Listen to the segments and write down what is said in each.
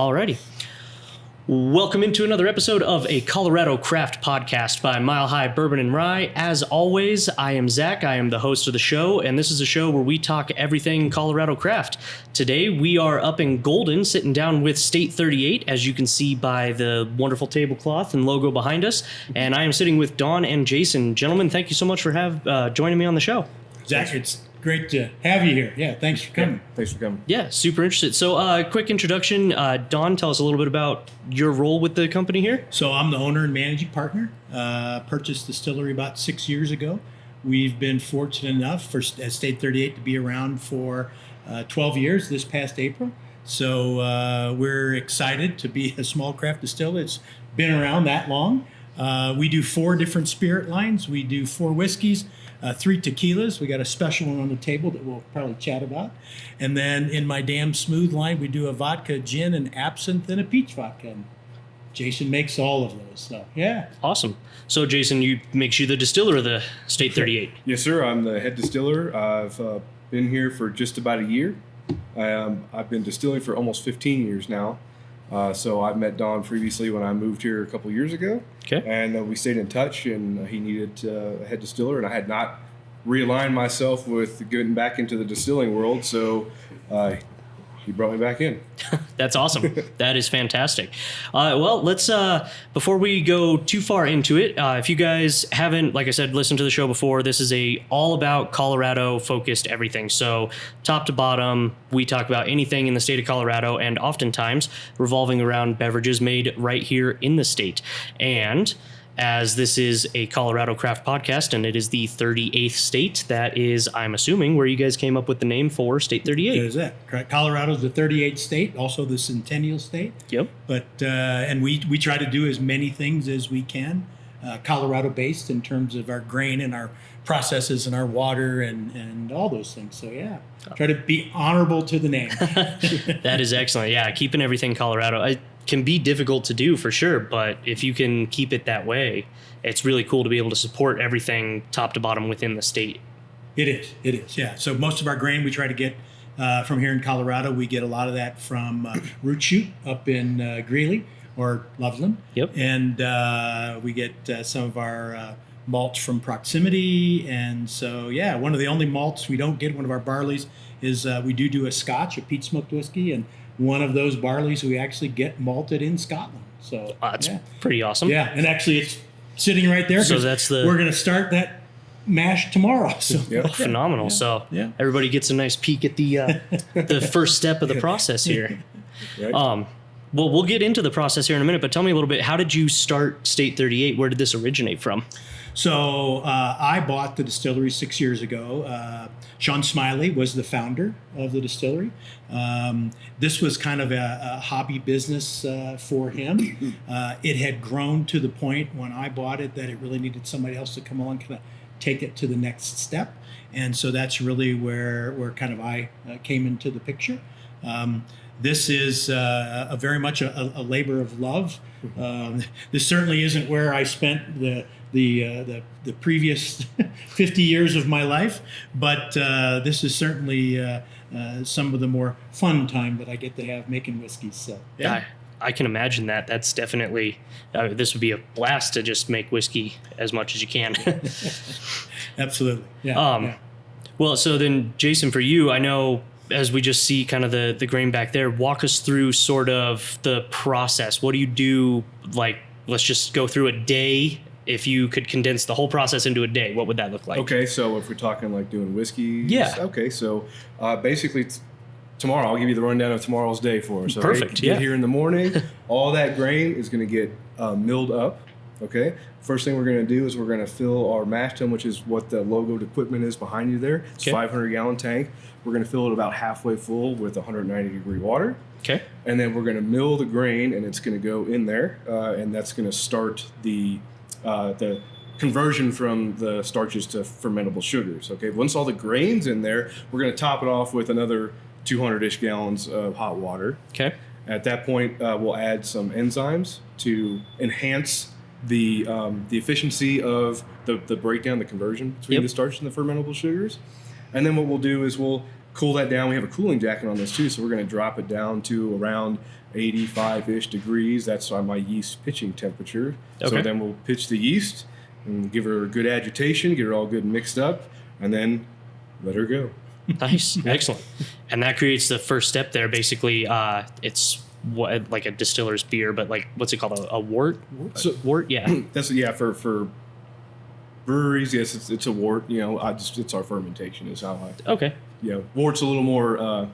Alrighty. Welcome into another episode of a Colorado Craft Podcast by Mile High Bourbon and Rye. As always, I am Zach. I am the host of the show, and this is a show where we talk everything Colorado craft. Today, we are up in Golden, sitting down with State 38, as you can see by the wonderful tablecloth and logo behind us. And I am sitting with Don and Jason. Gentlemen, thank you so much for joining me on the show. Zach, it's great to have you here. Yeah, thanks for coming. Thanks for coming. Yeah, super interested. So, quick introduction. Don, tell us a little bit about your role with the company here. So I'm the owner and managing partner. Purchased the distillery about 6 years ago. We've been fortunate enough at State 38 to be around for 12 years this past April. So we're excited to be a small craft distiller. It's been around that long. We do 4 different spirit lines. We do 4 whiskeys, 3 tequilas. We got a special one on the table that we'll probably chat about. And then in my Damn Smooth line, we do a vodka, gin, and absinthe, and a peach vodka. And Jason makes all of those. So, yeah. Awesome. So, Jason, makes you the distiller of the State 38. Yes, sir. I'm the head distiller. I've been here for just about a year. I've been distilling for almost 15 years now. So I met Don previously when I moved here a couple years ago. Okay. And we stayed in touch, and he needed a head distiller, and I had not realigned myself with getting back into the distilling world, so he brought me back in. That's awesome. That is fantastic. Well, let's, before we go too far into it, if you guys haven't, like I said, listened to the show before, this is a all about Colorado focused everything. So top to bottom, we talk about anything in the state of Colorado and oftentimes revolving around beverages made right here in the state. And as this is a Colorado craft podcast and it is the 38th state, that is, I'm assuming, where you guys came up with the name for State 38. That is it. Correct. Colorado's the 38th state, also the centennial state. Yep. But and we try to do as many things as we can, Colorado-based in terms of our grain and our processes and our water and all those things. So, yeah, try to be honorable to the name. That is excellent. Yeah, keeping everything Colorado. It can be difficult to do for sure, but if you can keep it that way, it's really cool to be able to support everything top to bottom within the state. It is, yeah. So most of our grain we try to get from here in Colorado. We get a lot of that from Root Shoot up in Greeley or Loveland. Yep. And we get some of our malts from Proximity. And so, yeah, one of the only malts we don't get, one of our barleys, is we do a Scotch, a peat smoked whiskey, and one of those barleys we actually get malted in Scotland. So that's pretty awesome. Yeah, and actually it's sitting right there. So we're going to start that mash tomorrow. So phenomenal. Yeah. So yeah. Everybody gets a nice peek at the the first step of the process here. Right. Well, we'll get into the process here in a minute, but tell me a little bit. How did you start State 38? Where did this originate from? So I bought the distillery 6 years ago. Sean Smiley was the founder of the distillery. This was kind of a hobby business for him. It had grown to the point when I bought it that it really needed somebody else to come along, kind of take it to the next step. And so that's really where kind of I came into the picture. This is a very much a labor of love. This certainly isn't where I spent the previous 50 years of my life, but this is certainly some of the more fun time that I get to have making whiskeys. So yeah. I can imagine that. That's definitely, this would be a blast to just make whiskey as much as you can. Absolutely. Yeah. Well, so then, Jason, for you, I know as we just see kind of the grain back there, walk us through sort of the process. What do you do? Like, let's just go through a day. If you could condense the whole process into a day, what would that look like? Okay, so if we're talking like doing whiskey. Yeah. Okay, so basically tomorrow, I'll give you the rundown of tomorrow's day for us. Perfect, Get here in the morning. All that grain is going to get milled up, okay? First thing we're going to do is we're going to fill our mash tun, which is what the logoed equipment is behind you there. It's a 500-gallon tank. We're going to fill it about halfway full with 190-degree water. Okay. And then we're going to mill the grain, and it's going to go in there, and that's going to start the conversion from the starches to fermentable sugars. Okay. Once all the grain's in there, we're going to top it off with another 200-ish gallons of hot water. Okay. At that point, we'll add some enzymes to enhance the efficiency of the breakdown, the conversion between the starch and the fermentable sugars. And then what we'll do is we'll cool that down. We have a cooling jacket on this too, so we're going to drop it down to around 85-ish degrees. That's my yeast pitching temperature. Okay. So then we'll pitch the yeast and give her a good agitation, get her all good mixed up, and then let her go. Nice. Excellent. And that creates the first step there. Basically, it's what, like a distiller's beer, but like, what's it called? A wort? So, Wort? Yeah. That's for breweries. Yes, it's a wort. It's our fermentation is how I. Okay. Wort's a little more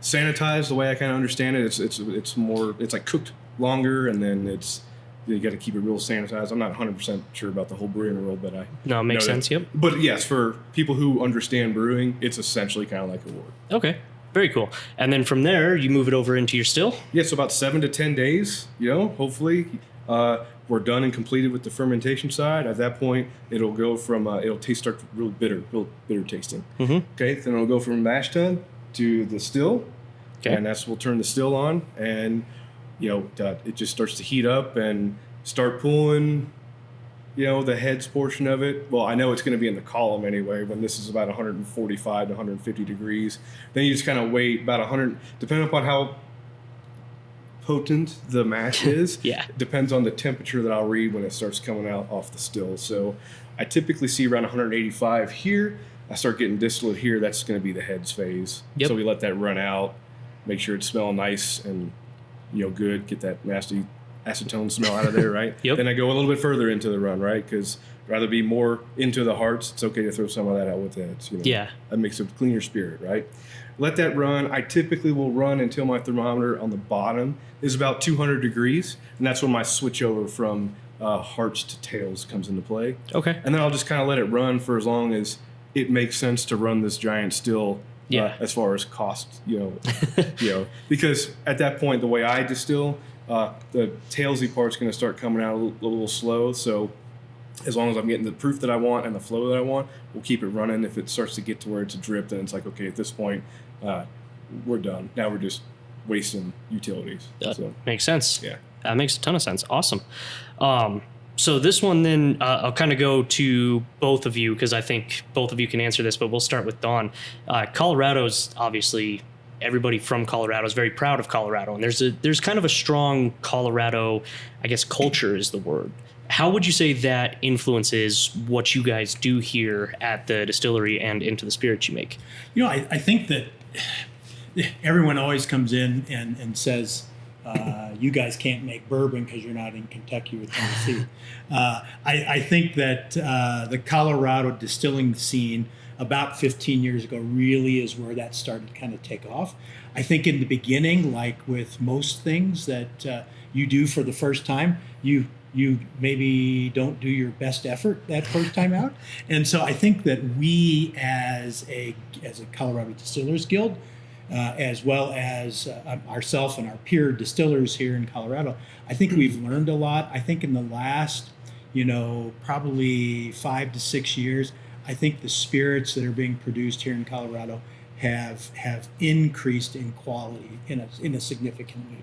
sanitized the way I kind of understand it. It's more, it's like cooked longer, and then you got to keep it real sanitized. I'm not 100% sure about the whole brewing world, but I No, it makes know sense. that. Yep. But yes, for people who understand brewing, it's essentially kind of like a wort. Okay. Very cool. And then from there, you move it over into your still? Yeah, so about 7 to 10 days, hopefully we're done and completed with the fermentation side. At that point, it'll go from, it'll start real bitter tasting. Mm-hmm. Okay, then it'll go from mash tun to the still. Okay. And we'll turn the still on, and it just starts to heat up and start pulling, the heads portion of it. Well, I know it's going to be in the column anyway, when this is about 145 to 150 degrees. Then you just kind of wait about 100, depending upon how potent the mash is. Yeah. Depends on the temperature that I'll read when it starts coming out off the still. So I typically see around 185 here. I start getting distillate here. That's going to be the heads phase. Yep. So we let that run out, make sure it's smelling nice and good, get that nasty acetone smell out of there, right? Yep. Then I go a little bit further into the run, right? Because rather be more into the hearts, it's okay to throw some of that out with the heads. Yeah. That makes a cleaner spirit, right? Let that run. I typically will run until my thermometer on the bottom is about 200 degrees, and that's when my switch over from hearts to tails comes into play. Okay. And then I'll just kind of let it run for as long as it makes sense to run this giant still. Yeah. As far as cost, because at that point, the way I distill, the tailsy part's going to start coming out a little slow. So as long as I'm getting the proof that I want and the flow that I want, we'll keep it running. If it starts to get to where it's a drip, then it's like, okay, at this point, we're done. Now we're just wasting utilities. So, makes sense. yeah. That makes a ton of sense. Awesome. So this one then, I'll kind of go to both of you because I think both of you can answer this, but we'll start with Dawn. Colorado's obviously, everybody from Colorado is very proud of Colorado, and there's kind of a strong Colorado, I guess culture is the word. How would you say that influences what you guys do here at the distillery and into the spirits you make? I think that everyone always comes in and says, you guys can't make bourbon because you're not in Kentucky or Tennessee. I think that the Colorado distilling scene about 15 years ago really is where that started to kind of take off. I think in the beginning, like with most things that you do for the first time, you maybe don't do your best effort that first time out. And so I think that we as a Colorado Distillers Guild, as well as ourselves and our peer distillers here in Colorado, I think we've learned a lot. I think in the last, probably 5 to 6 years, I think the spirits that are being produced here in Colorado have increased in quality in a significant way.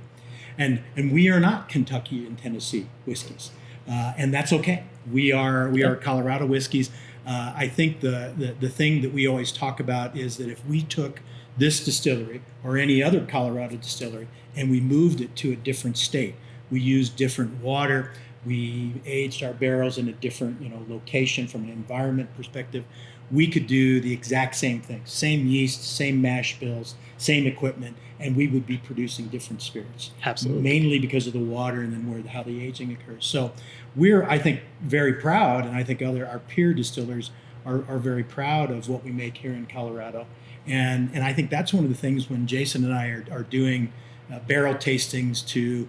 And we are not Kentucky and Tennessee whiskeys, and that's okay. We are Colorado whiskeys. I think the thing that we always talk about is that if we took this distillery or any other Colorado distillery and we moved it to a different state, we used different water, we aged our barrels in a different location from an environment perspective, we could do the exact same thing, same yeast, same mash bills, same equipment, and we would be producing different spirits. Absolutely. Mainly because of the water and then how the aging occurs. So we're, I think, very proud, and I think our peer distillers are very proud of what we make here in Colorado. And I think that's one of the things when Jason and I are doing barrel tastings to,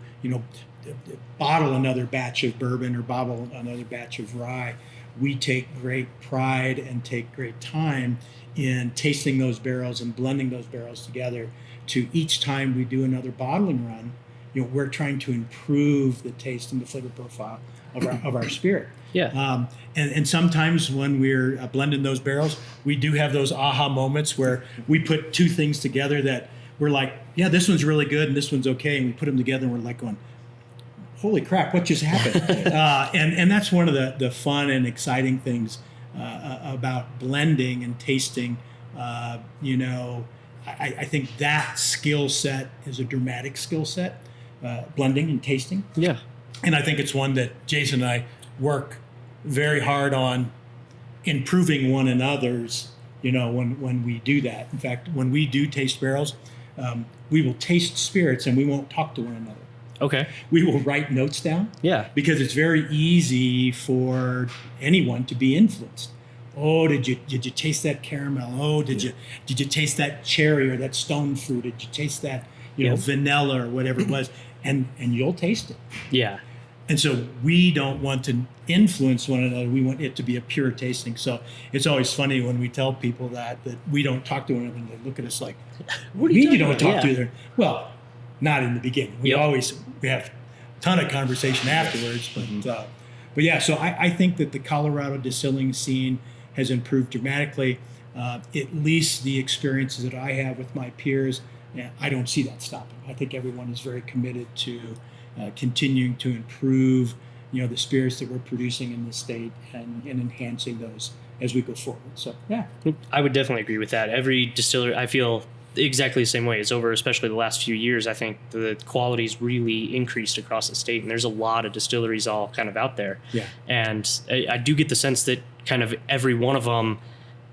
bottle another batch of bourbon or bottle another batch of rye, we take great pride and take great time in tasting those barrels and blending those barrels together to each time we do another bottling run, we're trying to improve the taste and the flavor profile of our spirit. Yeah. And sometimes when we're blending those barrels, we do have those aha moments where we put two things together that we're like, yeah, this one's really good and this one's okay. And we put them together and we're like going, holy crap, what just happened? And that's one of the fun and exciting things about blending and tasting I think that skill set is a dramatic skill set, blending and tasting. Yeah. And I think it's one that Jason and I work very hard on improving one another's, when we do that. In fact, when we do taste barrels, we will taste spirits and we won't talk to one another. Okay. We will write notes down. Yeah. Because it's very easy for anyone to be influenced. Oh, did you taste that caramel? Oh, did you taste that cherry or that stone fruit? Did you taste that, vanilla or whatever it was? And you'll taste it. Yeah. And so we don't want to influence one another. We want it to be a pure tasting. So it's always funny when we tell people that we don't talk to one another and they look at us like, what do you mean you don't talk to each other? Well, not in the beginning. We have a ton of conversation afterwards. But yeah, so I think that the Colorado distilling scene has improved dramatically. At least the experiences that I have with my peers, I don't see that stopping. I think everyone is very committed to continuing to improve, the spirits that we're producing in the state and enhancing those as we go forward. So, yeah. I would definitely agree with that. Every distillery, I feel exactly the same way. It's over, especially the last few years. I think the quality's really increased across the state, and there's a lot of distilleries all kind of out there. Yeah. And I do get the sense that kind of every one of them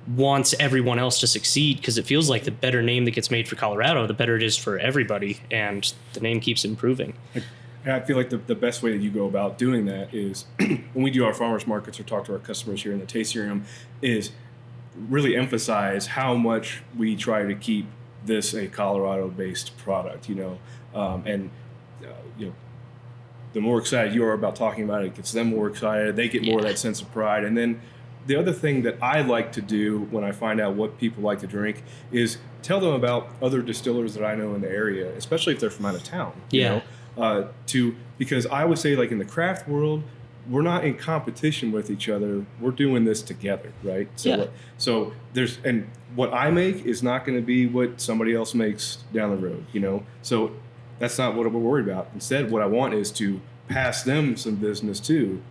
wants everyone else to succeed, because it feels like the better name that gets made for Colorado, the better it is for everybody, and the name keeps improving. I feel like the best way that you go about doing that is when we do our farmers markets or talk to our customers here in the tasting room is really emphasize how much we try to keep this a Colorado-based product, the more excited you are about talking about it, it gets them more excited. They get more of that sense of pride. And then the other thing that I like to do when I find out what people like to drink is tell them about other distillers that I know in the area, especially if they're from out of town. Because I would say, like, in the craft world, we're not in competition with each other. We're doing this together, right? So and what I make is not going to be what somebody else makes down the road, So that's not what we're worried about. Instead, what I want is to pass them some business too,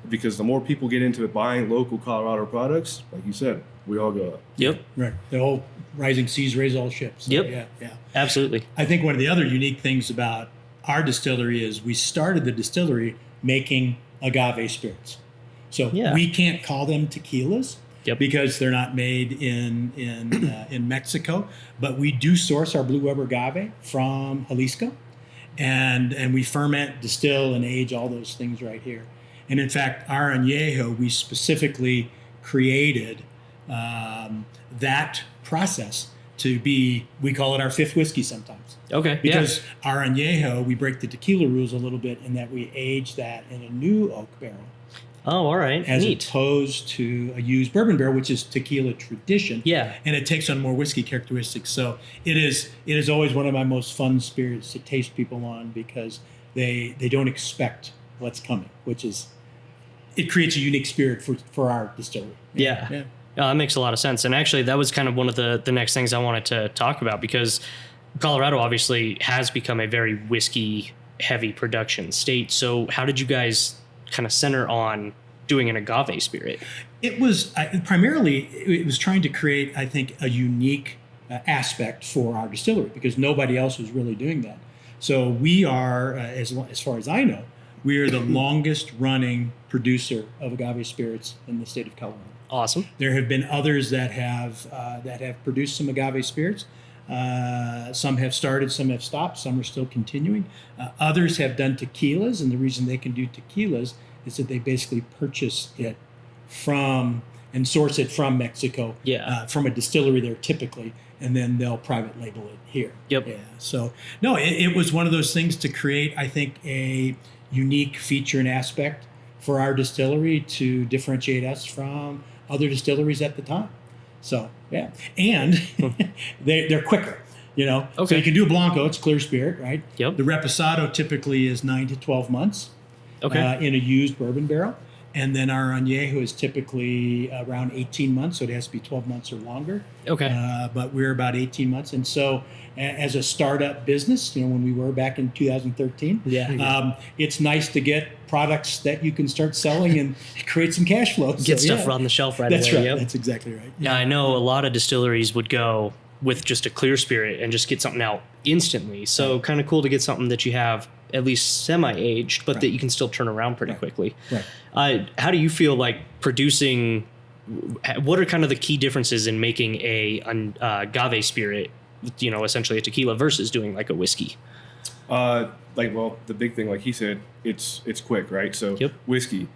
because the more people get into buying local Colorado products, like you said, we all go up. Yep. Right. The whole rising seas raise all ships. So, yep. Yeah. Absolutely. I think one of the other unique things about our distillery is we started the distillery making agave spirits. So we can't call them tequilas because they're not made in Mexico, but we do source our Blue Weber agave from Jalisco, and we ferment, distill, and age all those things right here. And in fact, our añejo, we specifically created that process to be, we call it our fifth whiskey sometimes. Okay. Because our añejo, we break the tequila rules a little bit in that we age that in a new oak barrel. Oh, all right. As Neat. opposed to a used bourbon barrel, which is tequila tradition. Yeah. And it takes on more whiskey characteristics. So it is always one of my most fun spirits to taste people on, because they don't expect what's coming, which is, it creates a unique spirit for our distillery. Yeah. That makes a lot of sense. And actually, that was kind of one of the next things I wanted to talk about, because Colorado obviously has become a very whiskey heavy production state. So how did you guys kind of center on doing an agave spirit? It was primarily, it was trying to create, I think, a unique aspect for our distillery, because nobody else was really doing that. So we are, as far as I know, we are the longest running producer of agave spirits in the state of Colorado. Awesome. There have been others that have produced some agave spirits. Some have started, some have stopped, some are still continuing. Others have done tequilas, and the reason they can do tequilas is that they basically purchase it from and source it from Mexico, from a distillery there typically, and then they'll private label it here. Yep. Yeah. So no, it was one of those things to create, I think, a unique feature and aspect for our distillery to differentiate us from other distilleries at the time. So, yeah. And they're quicker, Okay. So you can do a Blanco, it's clear spirit, right? Yep. The Reposado typically is 9 to 12 months in a used bourbon barrel. And then our añejo is typically around 18 months, so it has to be 12 months or longer. Okay. But we're about 18 months. And so as a startup business, when we were back in 2013, it's nice to get products that you can start selling and create some cash flow. Get stuff on the shelf right That's away. right. Yep. That's exactly right. Yeah, I know a lot of distilleries would go with just a clear spirit and just get something out instantly. So kind of cool to get something that you have at least semi-aged, but that you can still turn around pretty quickly. Right. How do you feel like producing? What are kind of the key differences in making a agave spirit, essentially a tequila, versus doing like a whiskey? The big thing, like he said, it's quick, right? So whiskey,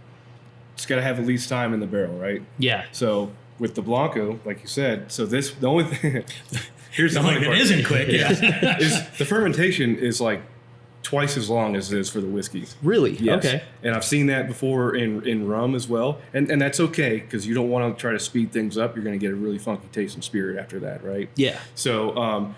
it's got to have the least time in the barrel, right? Yeah. So with the Blanco, like you said, so the only thing, here's the only funny thing part. that isn't quick, is the fermentation is like twice as long as it is for the whiskeys. Really? Yes. Okay. And I've seen that before in rum as well. And that's okay, because you don't want to try to speed things up. You're going to get a really funky taste and spirit after that, right? Yeah. So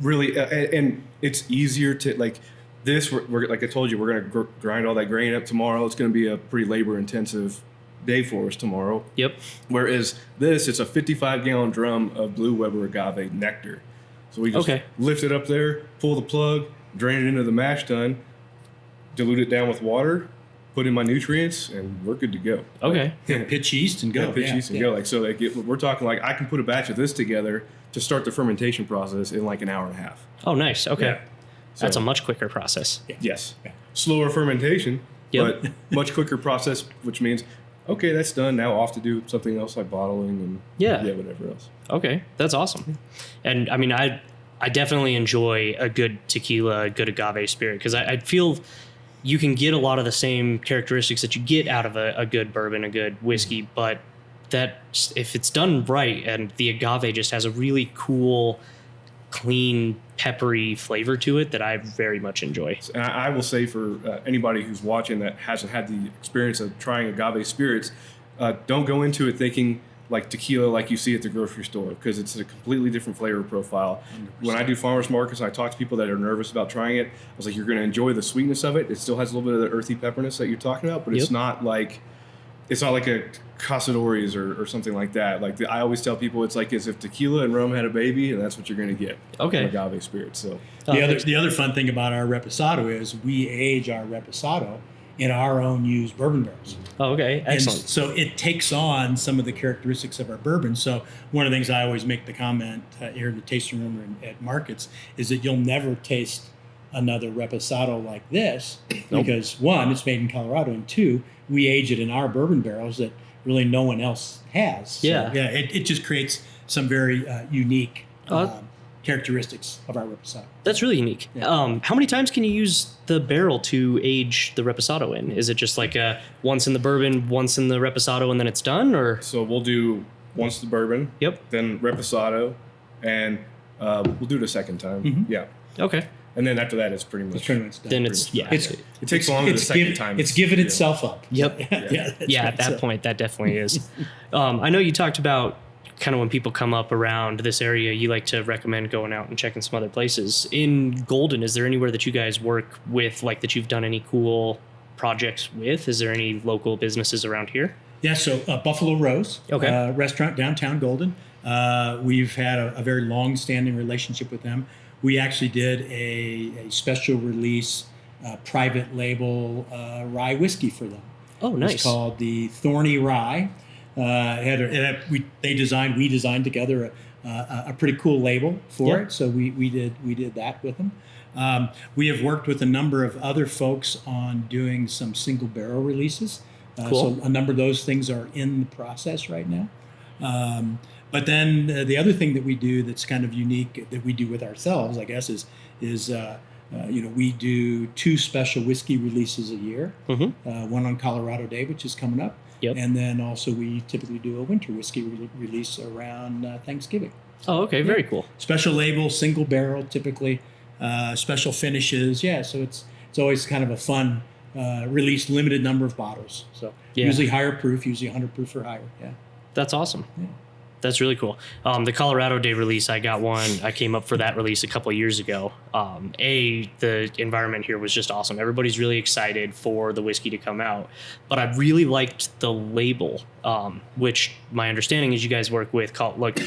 really, and it's easier to, like this, we're like I told you, we're going to grind all that grain up tomorrow. It's going to be a pretty labor-intensive day for us tomorrow. Yep. Whereas this, it's a 55-gallon drum of Blue Weber agave nectar. So we just lift it up there, pull the plug, drain it into the mash tun, dilute it down with water, put in my nutrients, and we're good to go. Okay. Pitch yeast and go. Pitch yeast and go. We're talking like I can put a batch of this together to start the fermentation process in like an hour and a half. Oh, nice. Okay. Yeah. That's So- a much quicker process. Yes. Slower fermentation, Yep. but much quicker process, which means, okay, that's done. Now off to do something else like bottling and whatever else. Okay, that's awesome. And I mean, I definitely enjoy a good tequila, a good agave spirit, because I feel you can get a lot of the same characteristics that you get out of a good bourbon, a good whiskey, but that if it's done right, and the agave just has a really cool, clean, peppery flavor to it that I very much enjoy. And I will say for anybody who's watching that hasn't had the experience of trying agave spirits, don't go into it thinking like tequila like you see at the grocery store, because it's a completely different flavor profile. 100%. When I do farmers markets, I talk to people that are nervous about trying it. I was like, you're going to enjoy the sweetness of it. It still has a little bit of the earthy pepperness that you're talking about, but it's not like a Casadores or something like that. Like I always tell people, it's like as if tequila and rum had a baby, and that's what you're going to get. Okay. From agave spirit. So the other fun thing about our reposado is we age our reposado in our own used bourbon barrels. Oh, okay. Excellent. And so it takes on some of the characteristics of our bourbon. So one of the things I always make the comment here in the tasting room or at markets is that you'll never taste another reposado like this because one, it's made in Colorado, and two, we age it in our bourbon barrels that really no one else has. So, it just creates some very unique characteristics of our reposado. That's really unique. Yeah. How many times can you use the barrel to age the reposado in? Is it just like once in the bourbon, once in the reposado, and then it's done? Or So we'll do once the bourbon, then reposado, and we'll do it a second time. Mm-hmm. Yeah. Okay. And then after that, it's pretty much done. Then it's it takes longer the second time. It's given itself up. Yep. At that point, that definitely is. I know you talked about kind of when people come up around this area, you like to recommend going out and checking some other places. In Golden, is there anywhere that you guys work with, like that you've done any cool projects with? Is there any local businesses around here? Yeah, so Buffalo Rose, restaurant downtown Golden. We've had a very long-standing relationship with them. We actually did a special release private label rye whiskey for them. Oh, nice. It's called the Thorny Rye. We designed together a pretty cool label for it. So we did that with them. We have worked with a number of other folks on doing some single barrel releases. Cool. So a number of those things are in the process right now. But then the other thing that we do that's kind of unique that we do with ourselves, I guess, is we do 2 special whiskey releases a year. Mm-hmm. One on Colorado Day, which is coming up. Yep. And then also we typically do a winter whiskey release around Thanksgiving. Oh, okay. Very cool. Special label, single barrel, typically, special finishes. Yeah, so it's always kind of a fun release, limited number of bottles. So usually higher proof, usually 100 proof or higher. Yeah. That's awesome. Yeah. That's really cool. The Colorado Day release, I got one. I came up for that release a couple of years ago. The environment here was just awesome. Everybody's really excited for the whiskey to come out. But I really liked the label, which my understanding is you guys work with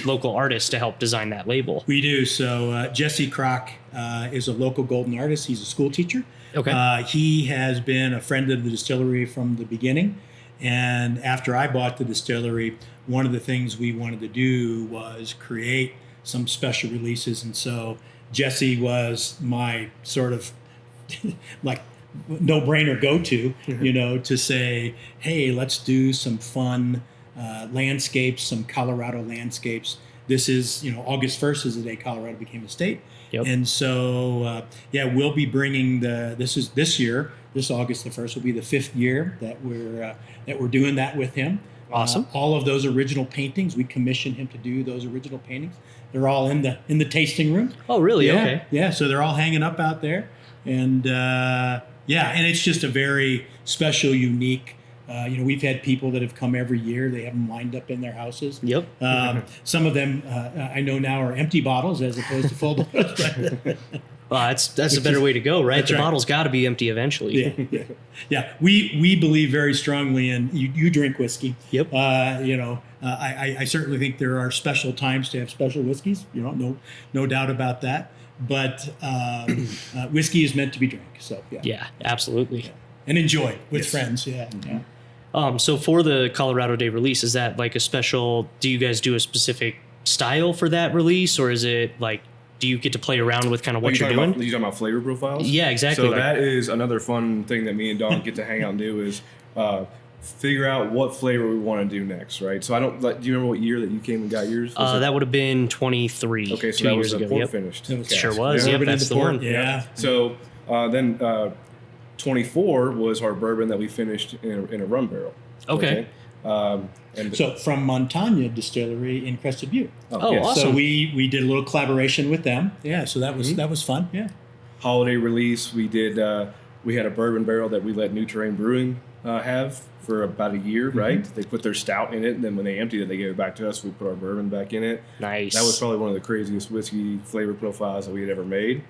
local artists to help design that label. We do. So Jesse Kroc is a local Golden artist. He's a school teacher. Okay. He has been a friend of the distillery from the beginning. And after I bought the distillery, one of the things we wanted to do was create some special releases. And so Jesse was my sort of like no-brainer go-to, to say, hey, let's do some fun landscapes, some Colorado landscapes. This is, August 1st is the day Colorado became a state. Yep. And so, we'll be bringing this year, this August the 1st will be the 5th year that we're doing that with him. Awesome. All of those original paintings, we commissioned him to do those original paintings. They're all in the tasting room. Oh, really? Yeah, Okay. Yeah, so they're all hanging up out there. And and it's just a very special, unique. We've had people that have come every year. They have them lined up in their houses. Yep. Some of them I know now are empty bottles as opposed to full bottles. Well, that's a better way to go, right? The right. bottle's got to be empty eventually. Yeah. We believe very strongly in you drink whiskey. Yep. I certainly think there are special times to have special whiskeys. No doubt about that. But whiskey is meant to be drank. So Yeah, absolutely. Yeah. And enjoy with friends. Yeah. Mm-hmm. Yeah. So for the Colorado Day release, is that like a special? Do you guys do a specific style for that release, or is it like? Do you get to play around with kind of what you're doing? You're talking about flavor profiles? Yeah, exactly. So that is another fun thing that me and Don get to hang out and do is figure out what flavor we want to do next, right? So do you remember what year that you came and got yours? That would have been 23. Okay, so 2 that years was a ago. port Yep. finished. It Sure was. Yep, that's the one. Yeah. So then 24 was our bourbon that we finished in a rum barrel. Okay. And So from Montagna Distillery in Crested Butte. Oh, yes. awesome. So we did a little collaboration with them. Yeah, so that was fun. Yeah. Holiday release, we did. We had a bourbon barrel that we let New Terrain Brewing have for about a year, right? They put their stout in it, and then when they emptied it, they gave it back to us. We put our bourbon back in it. Nice. That was probably one of the craziest whiskey flavor profiles that we had ever made.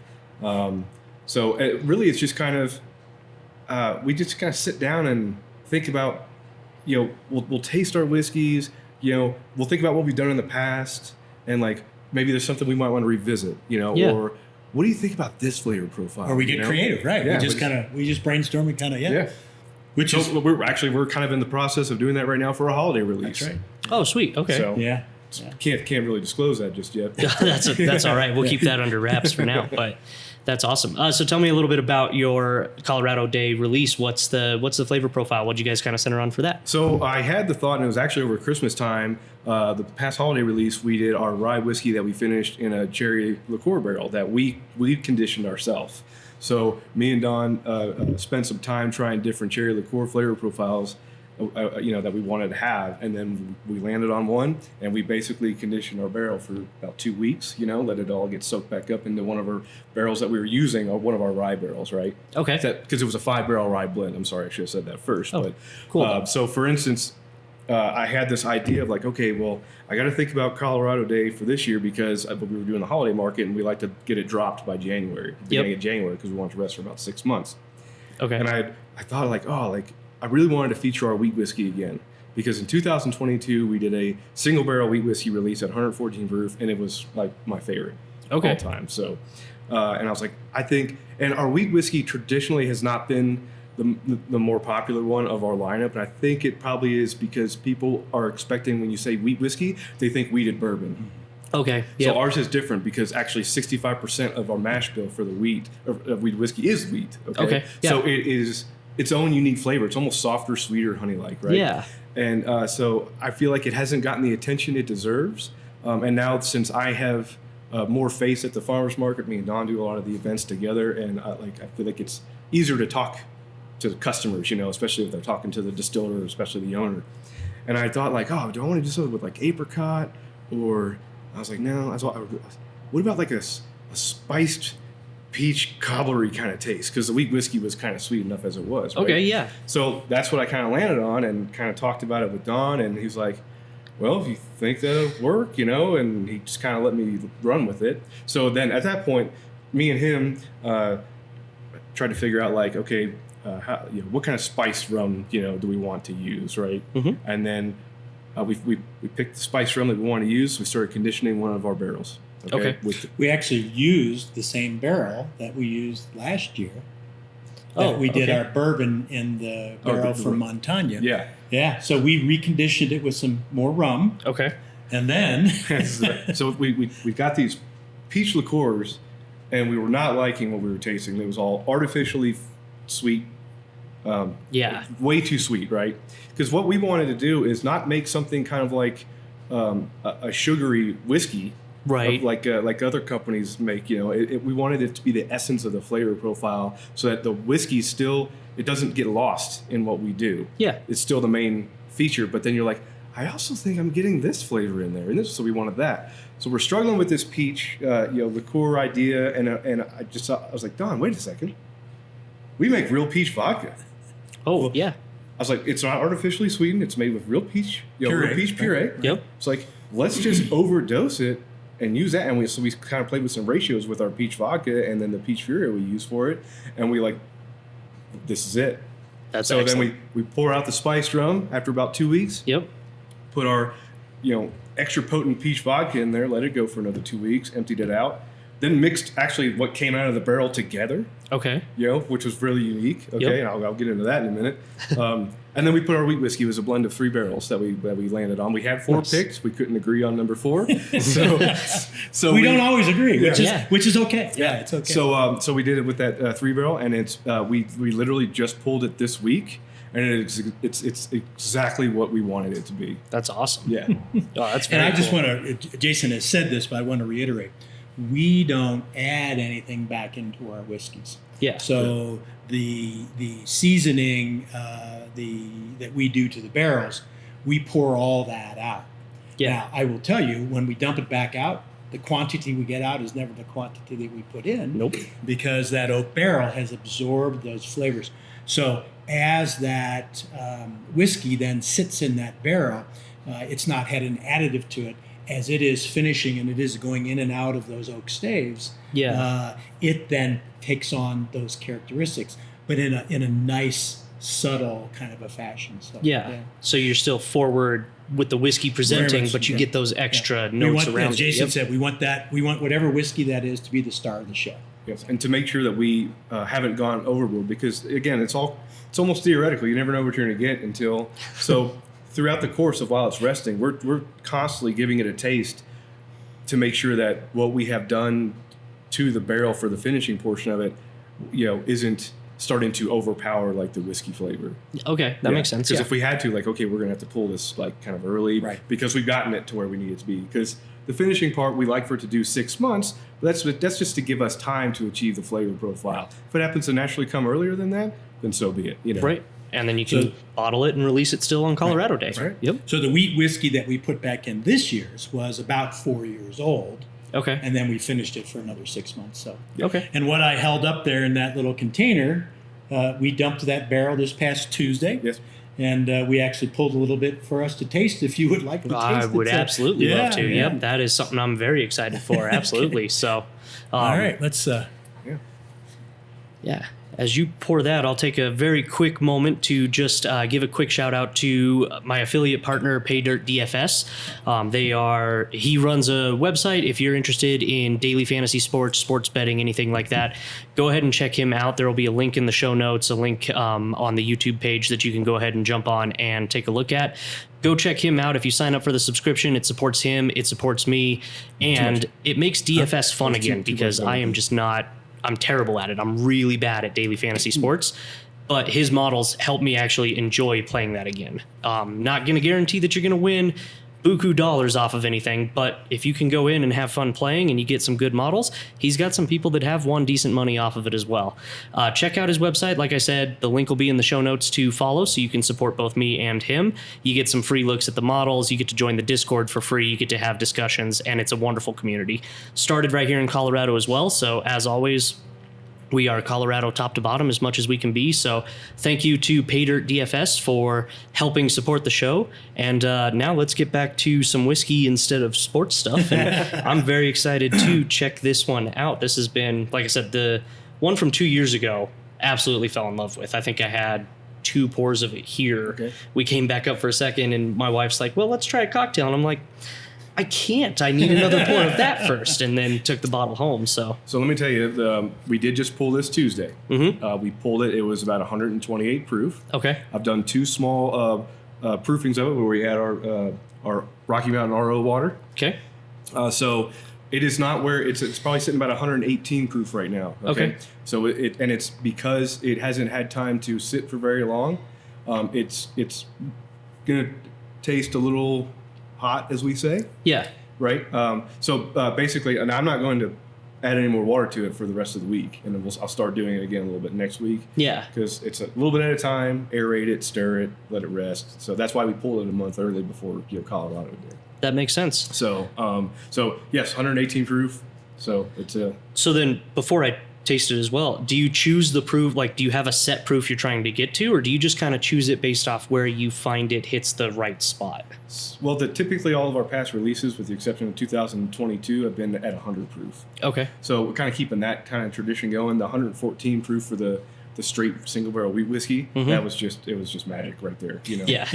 So really, it's just kind of we just kind of sit down and think about. We'll taste our whiskeys. We'll think about what we've done in the past, and like maybe there's something we might want to revisit. Yeah. Or what do you think about this flavor profile? Or we get creative, right? Yeah, we just brainstorm and kind of Yeah. Which So is we're kind of in the process of doing that right now for a holiday release. that's right. Oh, sweet. Okay. So Yeah. can't really disclose that just yet. that's all right. We'll keep that under wraps for now. But that's awesome. So tell me a little bit about your Colorado Day release. What's the flavor profile? What did you guys kind of center on for that? So I had the thought, and it was actually over Christmas time. The past holiday release, we did our rye whiskey that we finished in a cherry liqueur barrel that we conditioned ourselves. So me and Don spent some time trying different cherry liqueur flavor profiles, that we wanted to have, and then we landed on one, and we basically conditioned our barrel for about 2 weeks. Let it all get soaked back up into one of our barrels that we were using, or one of our rye barrels, right? Okay. Because it was a 5-barrel rye blend. I'm sorry, I should have said that first. Oh, but cool. so for instance, I had this idea of like, okay, well, I got to think about Colorado Day for this year because we were doing the holiday market, and we like to get it dropped by January, beginning of January, because we want to rest for about 6 months. Okay. And I thought I really wanted to feature our wheat whiskey again, because in 2022 we did a single barrel wheat whiskey release at 114 proof, and it was like my favorite of all time. So, and I was like, I think, and our wheat whiskey traditionally has not been the more popular one of our lineup, and I think it probably is because people are expecting, when you say wheat whiskey, they think wheated bourbon. Okay. So ours is different because actually 65% of our mash bill for the wheat of wheat whiskey is wheat. Okay. Yeah. So it is its own unique flavor. It's almost softer, sweeter, honey-like, right? Yeah. And so I feel like it hasn't gotten the attention it deserves. And now, since I have more face at the farmers market, me and Don do a lot of the events together, and I feel like it's easier to talk to the customers, especially if they're talking to the distiller, especially the owner. And I thought do I want to do something with like apricot, or I was like, no. What about like a spiced peach cobblery kind of taste? Because the wheat whiskey was kind of sweet enough as it was. Right? Okay. Yeah. So that's what I kind of landed on, and kind of talked about it with Don, and he's like, well, if you think that'll work, and he just kind of let me run with it. So then at that point, me and him tried to figure out like, okay, what kind of spiced rum, do we want to use, right? Mm-hmm. And then we picked the spiced rum that we want to use. We started conditioning one of our barrels. Okay. We actually used the same barrel that we used last year. We did okay. our bourbon in the barrel from Montagna. Yeah. Yeah. So we reconditioned it with some more rum. Okay. And then So we got these peach liqueurs, and we were not liking what we were tasting. It was all artificially sweet. Way too sweet, right? Because what we wanted to do is not make something kind of like a sugary whiskey, right? Like other companies make. We wanted it to be the essence of the flavor profile, so that the whiskey it doesn't get lost in what we do. Yeah, it's still the main feature. But then you're like, I also think I'm getting this flavor in there, and so we wanted that. So we're struggling with this peach, liqueur idea, and I was like, Don, wait a second, we make real peach vodka. Oh, yeah. I was like, it's not artificially sweetened. It's made with real peach, real peach puree. Yep. It's like, let's just overdose it and use that. And we kind of played with some ratios with our peach vodka and then the peach puree we use for it. And we this is it. That's so excellent. Then we pour out the spiced rum after about 2 weeks. Yep. Put our, extra potent peach vodka in there, let it go for another 2 weeks, emptied it out. Then mixed actually what came out of the barrel together. Okay. Which was really unique. Okay, Yep. and I'll get into that in a minute. And then we put our wheat whiskey. It was a blend of 3 barrels that we landed on. We had 4 Nice. picks. We couldn't agree on number 4. So we don't always agree, Yeah. which is okay. Yeah, it's okay. So we did it with that 3 barrel, and it's we literally just pulled it this week, and it's exactly what we wanted it to be. That's awesome. Yeah. Oh, that's very and I just cool. want to, Jason has said this, but I want to reiterate, we don't add anything back into our whiskeys. Yeah. So the seasoning that we do to the barrels, we pour all that out. Yeah. Now, I will tell you, when we dump it back out, the quantity we get out is never the quantity that we put in. Nope. Because that oak barrel has absorbed those flavors. So as that whiskey then sits in that barrel, it's not had an additive to it. As it is finishing and it is going in and out of those oak staves, it then takes on those characteristics, but in a nice, subtle kind of a fashion. So, So you're still forward with the whiskey presenting, much, but you get those extra we notes want, around as Jason it. said, we want whatever whiskey that is to be the star of the show. Yes, and to make sure that we haven't gone overboard, because again, it's almost theoretical. You never know what you're going to get until so. Throughout the course of while it's resting, we're constantly giving it a taste to make sure that what we have done to the barrel for the finishing portion of it, isn't starting to overpower like the whiskey flavor. Okay, that makes sense. Because if we had to, okay, we're gonna have to pull this kind of early, right? Because we've gotten it to where we need it to be. Because the finishing part, we like for it to do 6 months, but that's just to give us time to achieve the flavor profile. If it happens to naturally come earlier than that, then so be it. Right. And then you can bottle it and release it still on Colorado Day. Right. Yep. So the wheat whiskey that we put back in this year's was about 4 years old. Okay. And then we finished it for another 6 months. So Okay. And what I held up there in that little container, we dumped that barrel this past Tuesday. Yes. And we actually pulled a little bit for us to taste if you would like to taste it. I would absolutely love to. Yeah. Yep. That is something I'm very excited for. Absolutely. So, all right, let's. Yeah. As you pour that, I'll take a very quick moment to just give a quick shout out to my affiliate partner, Pay Dirt DFS. He runs a website. If you're interested in daily fantasy sports betting, anything like that, go ahead and check him out. There will be a link in the show notes, a link on the YouTube page that you can go ahead and jump on and take a look at. Go check him out. If you sign up for the subscription, it supports him, it supports me, and it makes DFS fun again because I am just not. I'm terrible at it. I'm really bad at daily fantasy sports, but his models help me actually enjoy playing that again. Not going to guarantee that you're going to win buku dollars off of anything, but if you can go in and have fun playing and you get some good models, he's got some people that have won decent money off of it as well. Check out his website. Like I said, the link will be in the show notes to follow, so you can support both me and him. You get some free looks at the models. You get to join the Discord for free. You get to have discussions, and it's a wonderful community. Started right here in Colorado as well, so as always, We are Colorado top to bottom as much as we can be. So thank you to Pay Dirt DFS for helping support the show. And now let's get back to some whiskey instead of sports stuff. And I'm very excited to check this one out. This has been, like I said, the one from 2 years ago, absolutely fell in love with. I think I had 2 pours of it here. Okay. We came back up for a second and my wife's like, well, let's try a cocktail. And I'm like, I can't. I need another pour of that first, and then took the bottle home. So let me tell you, we did just pull this Tuesday. Mm-hmm. We pulled it. It was about 128 proof. Okay. I've done 2 small proofings of it where we had our Rocky Mountain RO water. Okay. So it is not where it's probably sitting about 118 proof right now. Okay. So it's because it hasn't had time to sit for very long. It's gonna taste a little hot, as we say. Yeah. Right. So basically, and I'm not going to add any more water to it for the rest of the week, and then I'll start doing it again a little bit next week. Yeah. Because it's a little bit at a time. Aerate it, stir it, let it rest. So that's why we pulled it a month early before Colorado did. That makes sense. So yes, 118 proof. So it's a. So then, before I taste it as well, do you choose the proof? Like, do you have a set proof you're trying to get to, or do you just kind of choose it based off where you find it hits the right spot? Well, typically all of our past releases, with the exception of 2022, have been at 100 proof. Okay. So we're kind of keeping that kind of tradition going. The 114 proof for the straight single barrel wheat whiskey, it was just magic right there. You know. Yeah.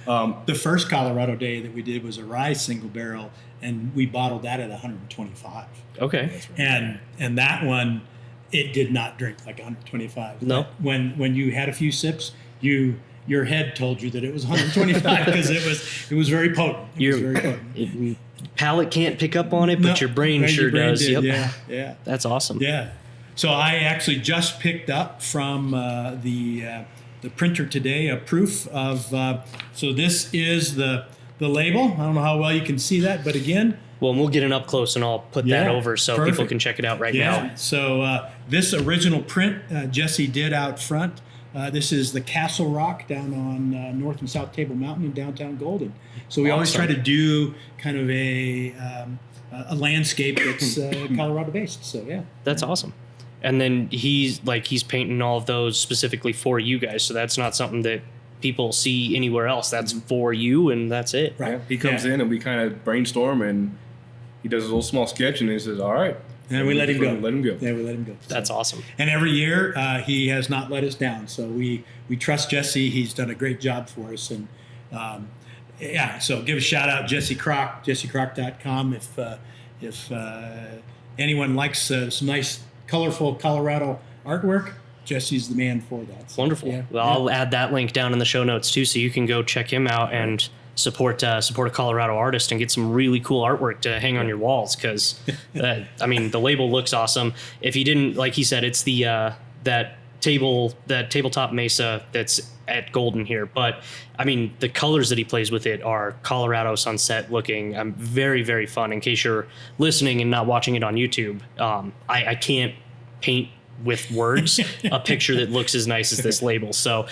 The first Colorado Day that we did was a rye single barrel, and we bottled that at 125. Okay. And that one, it did not drink like 125. No. When you had a few sips, your head told you that it was 125 because it was very potent. Palate can't pick up on it, but your brain sure does. Did. Yep. Yeah. That's awesome. Yeah. So I actually just picked up from the printer today a proof of. So this is the label. I don't know how well you can see that, but again. Well, we'll get it up close, and I'll put that over so people can check it out right now. So this original print Jesse did out front. This is the Castle Rock down on North and South Table Mountain in downtown Golden. So we always try to do kind of a landscape that's Colorado based. So yeah, that's awesome. And then he's painting all of those specifically for you guys. So that's not something that people see anywhere else. That's for you, and that's it. Right. Yeah. He comes in and we kind of brainstorm, and he does a little small sketch, and he says, "All right." And we let him go. Let him go. Yeah, we let him go. That's awesome. And every year, he has not let us down. So we trust Jesse. He's done a great job for us. And so give a shout out Jesse Kroc, jessecroc.com. If anyone likes some nice, colorful Colorado artwork, Jesse's the man for that. So, wonderful. Yeah. Well, I'll add that link down in the show notes too, so you can go check him out and support a Colorado artist and get some really cool artwork to hang on your walls. Because the label looks awesome. If you didn't, like he said, it's the that tabletop mesa that's at Golden here. But I mean, the colors that he plays with it are Colorado sunset looking. Very, very fun. In case you're listening and not watching it on YouTube, I can't paint with words a picture that looks as nice as this label. So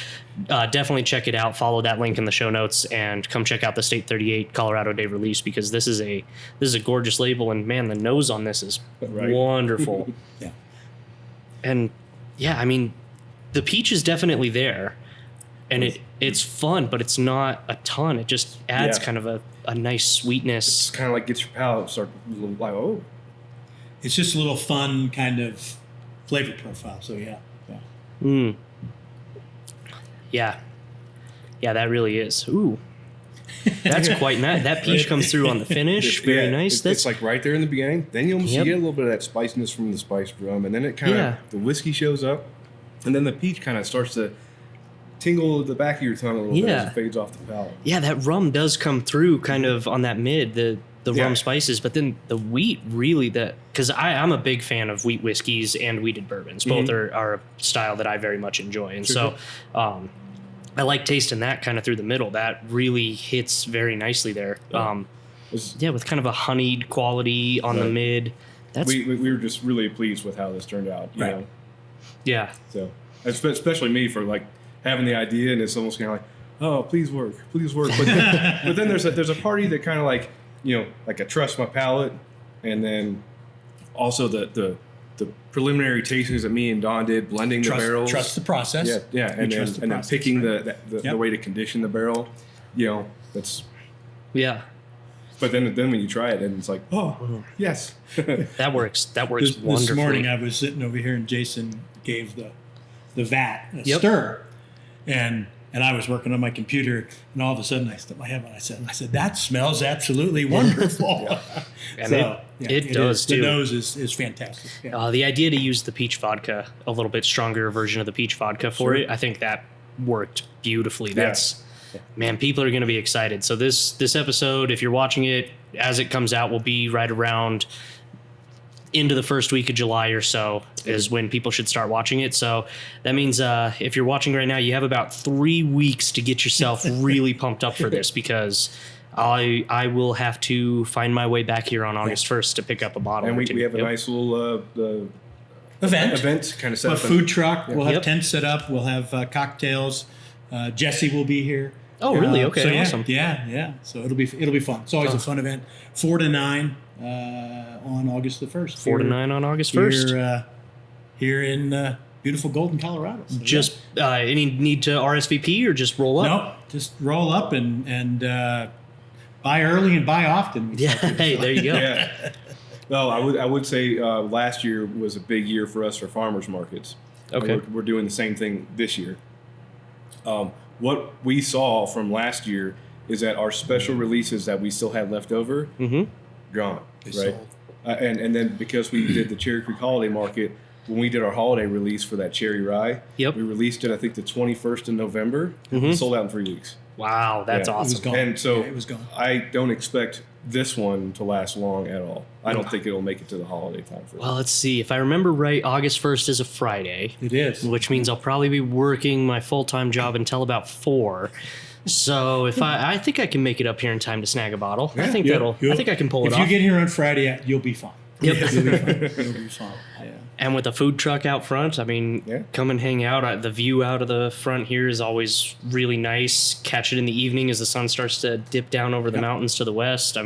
definitely check it out. Follow that link in the show notes and come check out the State 38 Colorado Day release, because this is a gorgeous label, and man, the nose on this is wonderful. Yeah. And yeah, I mean, the peach is definitely there, and it's fun, but it's not a ton. It just adds kind of a nice sweetness. It's kind of like gets your palate start a little like, oh. It's just a little fun kind of flavor profile. So yeah. Yeah, that really is. Ooh, that's quite nice. That peach comes through on the finish. Very nice. It's like right there in the beginning. Then you get a little bit of that spiciness from the spiced rum, and then it kind of the whiskey shows up, and then the peach kind of starts to tingle the back of your tongue a little bit as it fades off the palate. Yeah, that rum does come through kind of on that mid, the rum spices, but then the wheat really, because I'm a big fan of wheat whiskeys and wheated bourbons. Both are a style that I very much enjoy. And so I like tasting that kind of through the middle. That really hits very nicely there. With kind of a honeyed quality on the mid. We were just really pleased with how this turned out. You know? Yeah. So especially me for like having the idea, and it's almost kind of like, oh, please work. But then there's a party that kind of like, like I trust my palate, and then also the preliminary tastings that me and Don did, blending the barrels. Trust the process. Yeah, and then picking the way to condition the barrel. That's. Yeah. But then when you try it, and it's like, oh, yes. That works wonderfully. This morning I was sitting over here, and Jason gave the vat a Yep. stir, and I was working on my computer, and all of a sudden I stuck my head on. I said, that smells absolutely wonderful. And it does too. The nose is fantastic. Yeah. The idea to use the peach vodka, a little bit stronger version of the peach vodka for it, I think that worked beautifully. Man, people are going to be excited. So this episode, if you're watching it as it comes out, will be right around into the first week of July or so is when people should start watching it. So that means if you're watching right now, you have about 3 weeks to get yourself really pumped up for this, because I will have to find my way back here on August 1st to pick up a bottle. And or two. we have a nice little event kind of set A up. food truck. We'll have tents set up. We'll have cocktails. Jesse will be here. Oh, really? Okay, so awesome. Yeah. So it'll be fun. It's always a fun event. 4 to 9 on August the 1st. 4 to 9 on August 1st. Here in beautiful Golden, Colorado. So, just any need to RSVP or just roll up? No, just roll up and buy early and buy often. Yeah. Hey, there you go. Yeah. Well, I would say last year was a big year for us for farmers markets. Okay. We're doing the same thing this year. What we saw from last year is that our special releases that we still had left over, gone, right? And then because we did the Cherry Creek Holiday Market, when we did our holiday release for that cherry rye, we released it, I think, the 21st of November. Sold out in 3 weeks. Wow, that's awesome. It was gone. And so it was gone. I don't expect this one to last long at all. I don't think it'll make it to the holiday time for Well, let's see. If I remember right, August 1st is a Friday. It is. Which means I'll probably be working my full-time job until about 4. So if I think I can make it up here in time to snag a bottle. I think I think I can pull it off. If you get here on Friday, you'll be fine. Yep. You'll be fine. You'll be fine. Yeah. And with a food truck out front, I mean, come and hang out. The view out of the front here is always really nice. Catch it in the evening as the sun starts to dip down over the mountains to the west.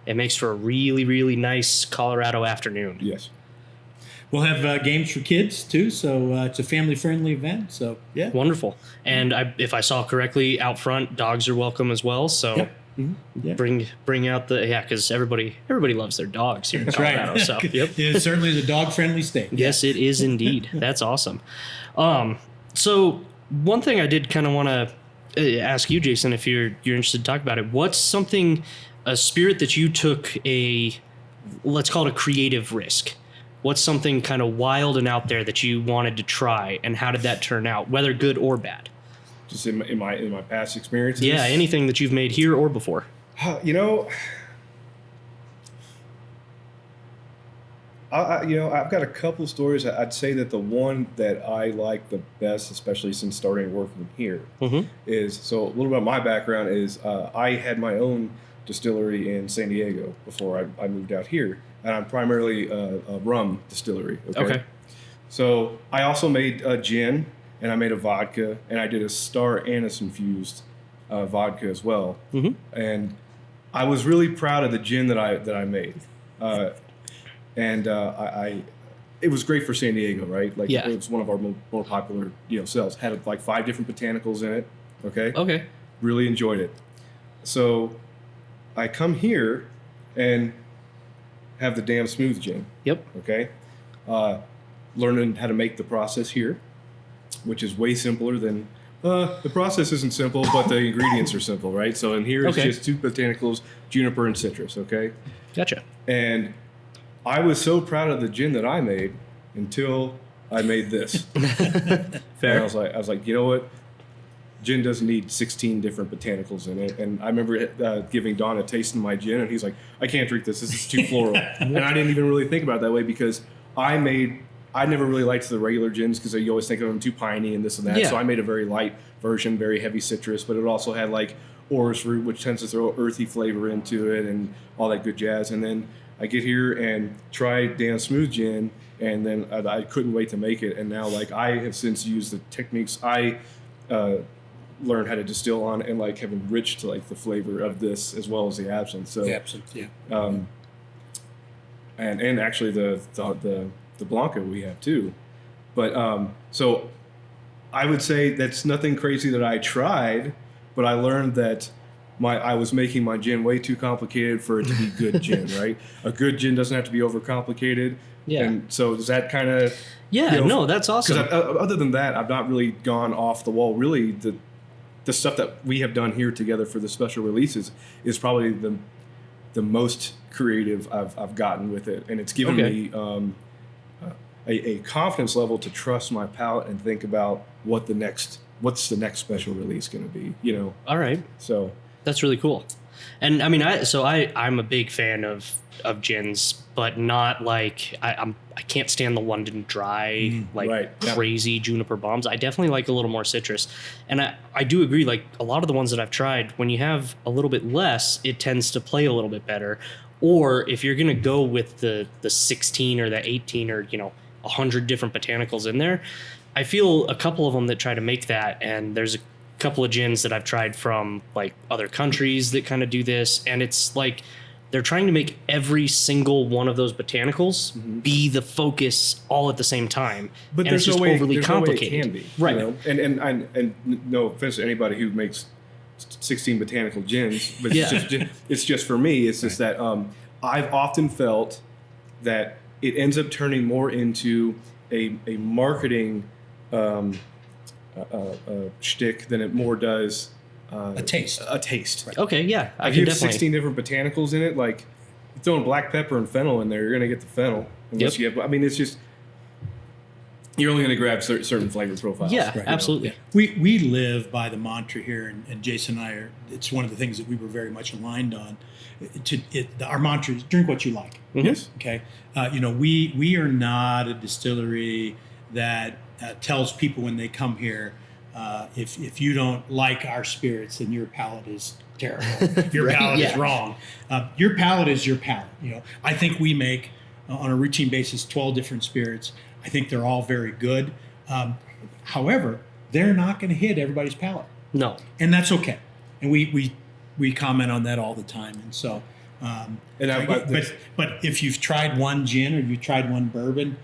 It makes for a really, really nice Colorado afternoon. Yes. We'll have games for kids too, so it's a family-friendly event. So yeah, wonderful. And if I saw correctly, out front, dogs are welcome as well. So bring out because everybody loves their dogs here in Colorado. Right. So It certainly is a dog-friendly state. Yes, it is indeed. That's awesome. So one thing I did kind of want to ask you, Jason, if you're interested to talk about it. What's a spirit that you took let's call it a creative risk? What's something kind of wild and out there that you wanted to try, and how did that turn out, whether good or bad? Just in my past experiences. Yeah, anything that you've made here or before. I've got a couple of stories. I'd say that the one that I like the best, especially since starting working here, is so a little bit of my background is I had my own distillery in San Diego before I moved out here, and I'm primarily a rum distillery. Okay. So I also made a gin, and I made a vodka, and I did a star anise infused vodka as well. And I was really proud of the gin that I made. It was great for San Diego, right? Like it was one of our more popular, sales. Had like 5 different botanicals in it. Okay. Really enjoyed it. So I come here and have the damn smooth gin. Yep. Okay. Learning how to make the process here, which is way simpler than the process isn't simple, but the ingredients are simple, right? So in here it's just 2 botanicals, juniper and citrus. Okay. Gotcha. And I was so proud of the gin that I made until I made this. Fair. And I was like, you know what? Gin doesn't need 16 different botanicals in it. And I remember giving Don a taste of my gin, and he's like, I can't drink this. This is too floral. And I didn't even really think about it that way, because I never really liked the regular gins because you always think of them too piney and this and that. Yeah. So I made a very light version, very heavy citrus, but it also had like orris root, which tends to throw earthy flavor into it and all that good jazz. And then I get here and try Dan's Smooth Gin, and then I couldn't wait to make it. And now, like, I have since used the techniques I learned how to distill on, and like have enriched like the flavor of this as well as the absinthe. So The absinthe, and actually the the Blanco we have too. But so I would say that's nothing crazy that I tried, but I learned that I was making my gin way too complicated for it to be good gin, right? A good gin doesn't have to be overcomplicated. Yeah. And so does that kind of... Yeah, no, that's awesome. Because other than that, I've not really gone off the wall. Really, the stuff that we have done here together for the special releases is probably the most creative I've gotten with it. And it's given me a confidence level to trust my palate and think about what's the next special release going to be, you know? All right. So that's really cool. And I mean, I'm a big fan of gins, but not like I can't stand the London dry, crazy juniper bombs. I definitely like a little more citrus. And I do agree, like a lot of the ones that I've tried, when you have a little bit less, it tends to play a little bit better. Or if you're going to go with the 16 or the 18 or, 100 different botanicals in there, I feel a couple of them that try to make that. And there's a couple of gins that I've tried from like other countries that kind of do this. And it's like, they're trying to make every single one of those botanicals be the focus all at the same time. But and there's it's just no way, overly there's complicated. No way it can be. Right. You know? And no offense to anybody who makes 16 botanical gins, but it's just for me, it's just that I've often felt that it ends up turning more into a marketing shtick than it more does A taste. A taste. Right. Okay, yeah. If you have 16 different botanicals in it, like throwing black pepper and fennel in there, you're going to get the fennel. Unless you have, I mean, it's just, you're only going to grab certain flavor profiles. Yeah, absolutely. Yeah. We live by the mantra here, and Jason and I it's one of the things that we were very much aligned on. Our mantra is drink what you like. Mm-hmm. Yes. Okay. We are not a distillery that tells people when they come here, if you don't like our spirits, then your palate is terrible. Your palate is wrong. Your palate is your palate. I think we make on a routine basis 12 different spirits. I think they're all very good. However, they're not going to hit everybody's palate. No, and that's okay. And we comment on that all the time. And so, but if you've tried one gin or you've tried one bourbon,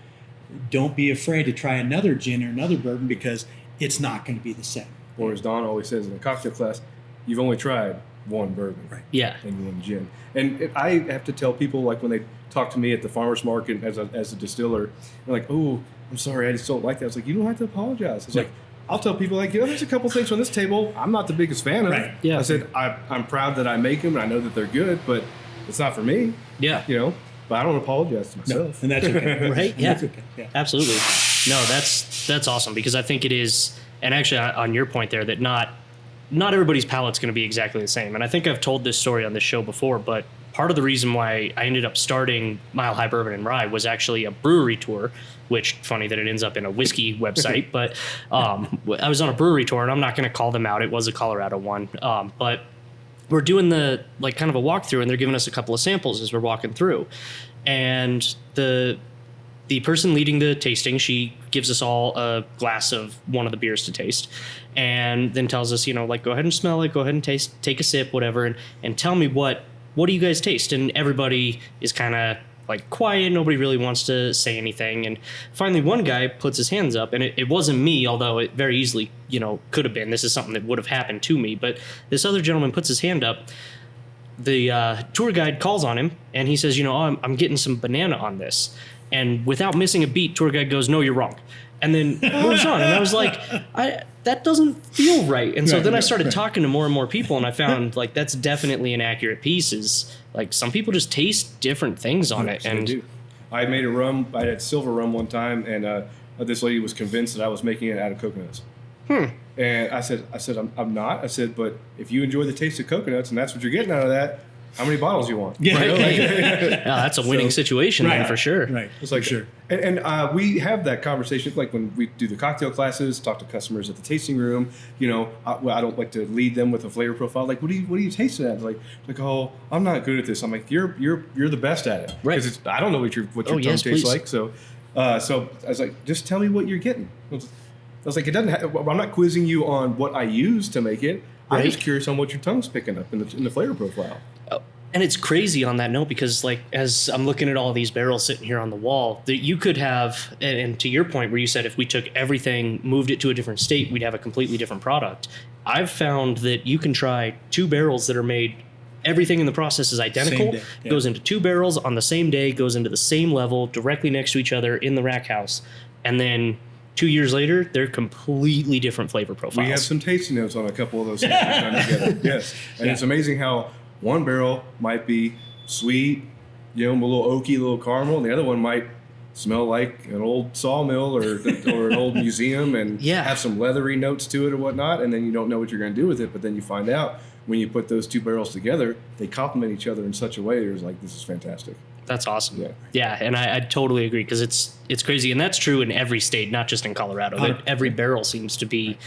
don't be afraid to try another gin or another bourbon, because it's not going to be the same. Or as Don always says in the cocktail class, you've only tried one bourbon, right? Yeah, and one gin. And I have to tell people, like when they talk to me at the farmer's market as a distiller, they're like, "Oh, I'm sorry, I just don't like that." I was like, "You don't have to apologize." It's like, I'll tell people, like, there's a couple things on this table I'm not the biggest fan of. Right. Yeah. I said I'm proud that I make them and I know that they're good, but it's not for me. Yeah. But I don't apologize to myself. And that's okay. Right? Yeah. That's okay. Yeah. Absolutely. No, that's awesome, because I think it is, and actually on your point there, that not everybody's palate's going to be exactly the same. And I think I've told this story on this show before, but part of the reason why I ended up starting Mile High Bourbon and Rye was actually a brewery tour, which, funny that it ends up in a whiskey website, but I was on a brewery tour, and I'm not going to call them out. It was a Colorado one. But we're doing the kind of a walkthrough, and they're giving us a couple of samples as we're walking through. And the person leading the tasting, she gives us all a glass of one of the beers to taste, and then tells us, go ahead and smell it, go ahead and taste, take a sip, whatever, and tell me what do you guys taste? And everybody is kind of like quiet. Nobody really wants to say anything. And finally, one guy puts his hands up, and it wasn't me, although it very easily, could have been. This is something that would have happened to me. But this other gentleman puts his hand up. The tour guide calls on him, and he says, I'm getting some banana on this. And without missing a beat, tour guide goes, "No, you're wrong." And then moves on. And I was like, that doesn't feel right. And so then I started talking to more and more people, and I found like that's definitely an accurate piece. Is like some people just taste different things on it. And I made a rum. I had silver rum one time, and this lady was convinced that I was making it out of coconuts. And I said, I'm not. I said, but if you enjoy the taste of coconuts and that's what you're getting out of that, how many bottles do you want? Yeah, that's a winning situation, then, for sure. Right, it's like sure. And we have that conversation, like when we do the cocktail classes, talk to customers at the tasting room. I don't like to lead them with a flavor profile. Like, what do you taste it at? Like, oh, I'm not good at this. I'm like, you're the best at it, right? Because I don't know what your tongue tastes like. So I was like, just tell me what you're getting. I was like, it doesn't. I'm not quizzing you on what I use to make it. I'm just curious on what your tongue's picking up in the flavor profile. And it's crazy on that note because, like, as I'm looking at all these barrels sitting here on the wall, that you could have, and to your point where you said if we took everything, moved it to a different state, we'd have a completely different product. I've found that you can try 2 barrels that are made, everything in the process is identical, goes into 2 barrels on the same day, goes into the same level, directly next to each other in the rack house, and then 2 years later, they're completely different flavor profiles. We have some tasting notes on a couple of those things we've done together. Yes, and it's amazing how one barrel might be sweet, a little oaky, a little caramel, and the other one might smell like an old sawmill or an old museum and have some leathery notes to it or whatnot, and then you don't know what you're going to do with it, but then you find out when you put those 2 barrels together, they complement each other in such a way that it's like, this is fantastic. That's awesome. Yeah, and I totally agree because it's crazy, and that's true in every state, not just in Colorado. That every barrel seems to be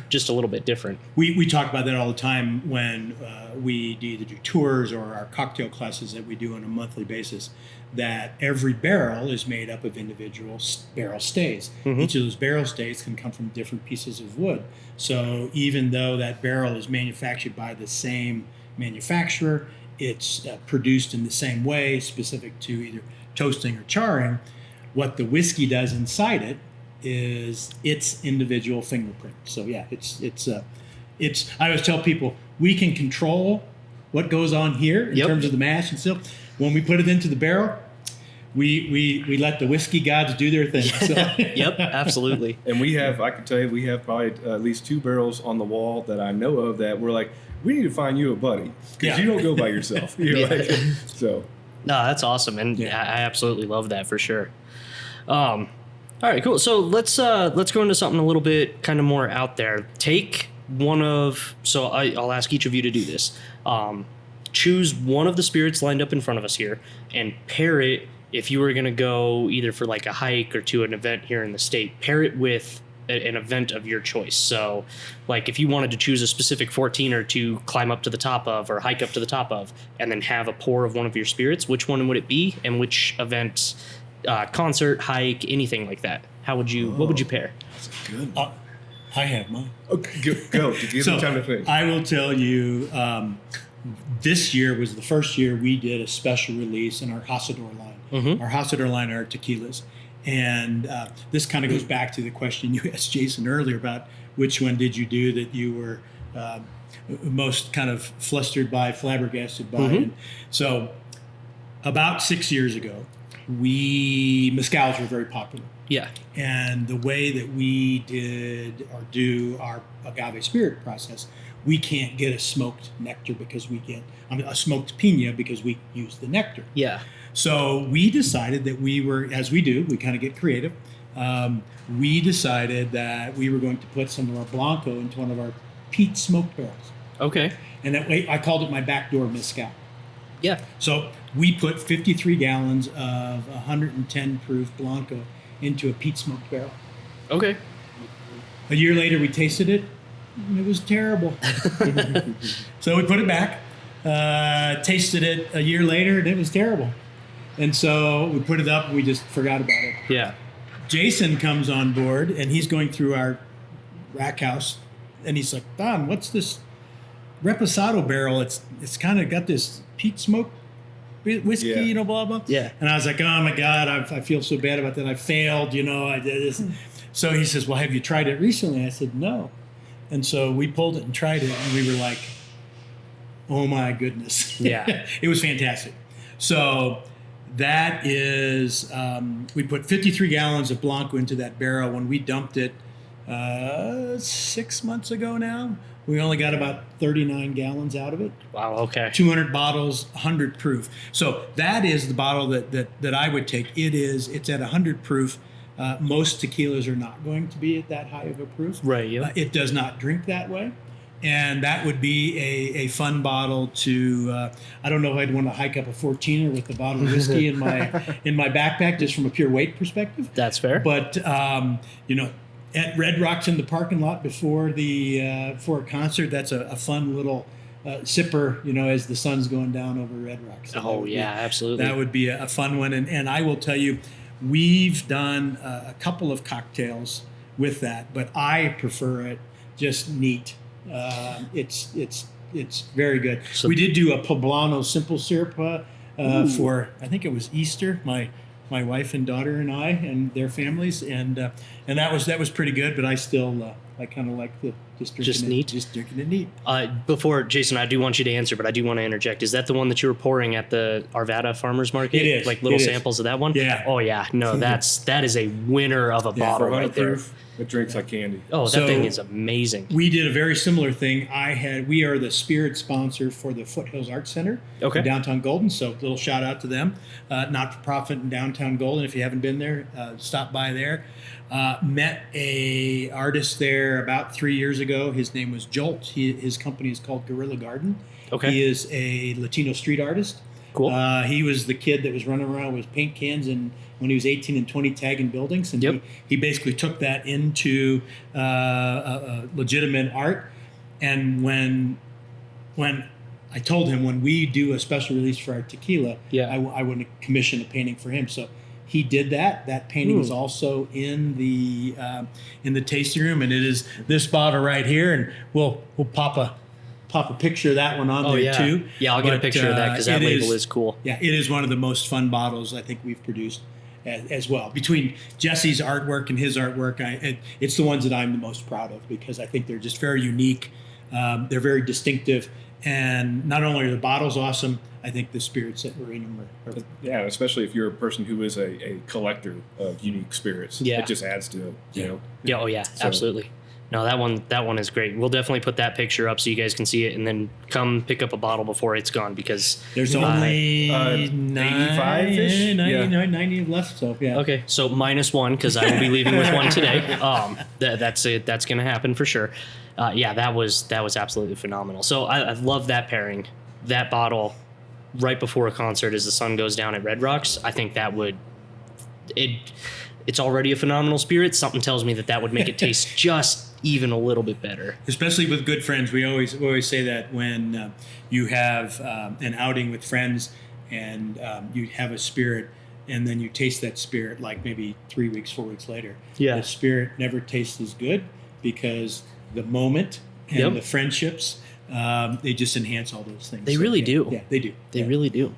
just a little bit different. We talk about that all the time when we either do tours or our cocktail classes that we do on a monthly basis, that every barrel is made up of individual barrel stays. Each of those barrel stays can come from different pieces of wood. So even though that barrel is manufactured by the same manufacturer, it's produced in the same way, specific to either toasting or charring. What the whiskey does inside it is its individual fingerprint. So yeah, it's. I always tell people we can control what goes on here in terms of the mash and stuff. When we put it into the barrel, we let the whiskey gods do their thing. So. Yep, absolutely. And I can tell you, we have probably at least 2 barrels on the wall that I know of that we're like, we need to find you a buddy because you don't go by yourself. So. No, that's awesome, and I absolutely love that for sure. All right, cool. So let's go into something a little bit kind of more out there. Take one of. So I'll ask each of you to do this. Choose one of the spirits lined up in front of us here and pair it. If you were going to go either for like a hike or to an event here in the state, pair it with an event of your choice. So like if you wanted to choose a specific 14er to climb up to the top of or hike up to the top of and then have a pour of one of your spirits, which one would it be and which event, concert, hike, anything like that? What would you pair? That's a good one. I have mine. Okay, go. Give me time to think. I will tell you, this year was the first year we did a special release in our Hasador line. Our Hasador line are tequilas. And this kind of goes back to the question you asked Jason earlier about which one did you do that you were most kind of flabbergasted by. And so about 6 years ago, mezcals were very popular. Yeah. And the way that we do our agave spirit process, we can't get a smoked nectar because a smoked piña because we use the nectar. Yeah. So we decided that as we do, we kind of get creative. We decided that we were going to put some of our Blanco into one of our peat smoked barrels. Okay. And that way, I called it my backdoor mezcal. Yeah. So we put 53 gallons of 110 proof Blanco into a peat smoked barrel. Okay. A year later, we tasted it. And it was terrible. So we put it back, tasted it a year later, and it was terrible. And so we put it up, and we just forgot about it. Yeah. Jason comes on board, and he's going through our rack house, and he's like, Don, what's this Reposado barrel? It's kind of got this peat smoke whiskey, blah, blah. Yeah. And I was like, oh, my God, I feel so bad about that. I failed, I did this. So he says, well, have you tried it recently? I said, no. And so we pulled it and tried it, and we were like, oh, my goodness. Yeah. It was fantastic. So that is, we put 53 gallons of Blanco into that barrel. When we dumped it 6 months ago now, we only got about 39 gallons out of it. Wow, okay. 200 bottles, 100 proof. So that is the bottle that I would take. It's at 100 proof. Most tequilas are not going to be at that high of a proof. Right, yeah. It does not drink that way. And that would be a fun bottle to, I don't know if I'd want to hike up a 14er with a bottle of whiskey in my backpack, just from a pure weight perspective. That's fair. But, at Red Rocks in the parking lot before for a concert, that's a fun little sipper, as the sun's going down over Red Rocks. So absolutely. That would be a fun one. And I will tell you, we've done a couple of cocktails with that, but I prefer it just neat. It's it's very good. So- We did do a poblano simple syrup for, I think it was Easter. My wife and daughter and I and their families, and that was pretty good. But I still I kind of like the just drinking it neat. Before, Jason, I do want you to answer, but I do want to interject. Is that the one that you were pouring at the Arvada Farmers Market? It is. Like little It is. samples of that one? Yeah. Oh, yeah. No, that is a winner of a bottle right there. Proof, it drinks like candy. Oh, that So- thing is amazing. We did a very similar thing. We are the spirit sponsor for the Foothills Art Center Okay. in downtown Golden. So a little shout out to them, not for profit in downtown Golden. If you haven't been there, stop by there. Met a artist there about 3 years ago. His name was Jolt. His company is called Guerrilla Garden. Okay. He is a Latino street artist. Cool. He was the kid that was running around with paint cans and when he was 18 and 20 tagging buildings, and Yep. he basically took that into legitimate art. And when I told him when we do a special release for our tequila, Yeah. I would commission a painting for him. So he did that. That painting is also in the tasting room, and it is this bottle right here. And we'll pop a picture of that one on Oh, there yeah. too. Yeah, I'll get a But, picture of that because that it label is cool. Yeah, it is one of the most fun bottles I think we've produced as well. Between Jesse's artwork and his artwork, it's the ones that I'm the most proud of because I think they're just very unique. They're very distinctive, and not only are the bottles awesome, I think the spirits that were in them are Yeah, especially if you're a person who is a collector of unique spirits. Yeah. It just adds to it, you know. Yeah, oh yeah, absolutely. No, that one is great. We'll definitely put that picture up so you guys can see it, and then come pick up a bottle before it's gone because there's only 85-ish? 90 left. So yeah. Okay, so -1 because I will be leaving with one today. That's it. That's going to happen for sure. Yeah, that was absolutely phenomenal. So I love that pairing. That bottle right before a concert as the sun goes down at Red Rocks. I think that would it's already a phenomenal spirit. Something tells me that would make it taste just even a little bit better. Especially with good friends, we always say that when you have an outing with friends and you have a spirit, and then you taste that spirit like maybe 3 weeks, 4 weeks later. Yeah. The spirit never tastes as good because the moment and Yep. the friendships, they just enhance all those things. They So, really yeah, do. Yeah, they do. They Yeah. really do.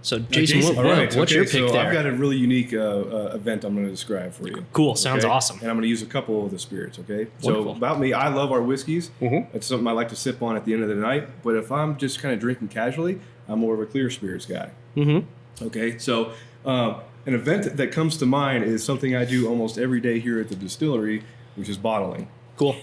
So, Jason, Jason, what's your pick so there? I've got a really unique event I'm going to describe for you. Cool. Sounds Okay? awesome. And I'm going to use a couple of the spirits, okay? Wonderful. So about me, I love our whiskeys. Mm-hmm. It's something I like to sip on at the end of the night. But if I'm just kind of drinking casually, I'm more of a clear spirits guy. Mm-hmm. Okay, so an event that comes to mind is something I do almost every day here at the distillery, which is bottling. Cool.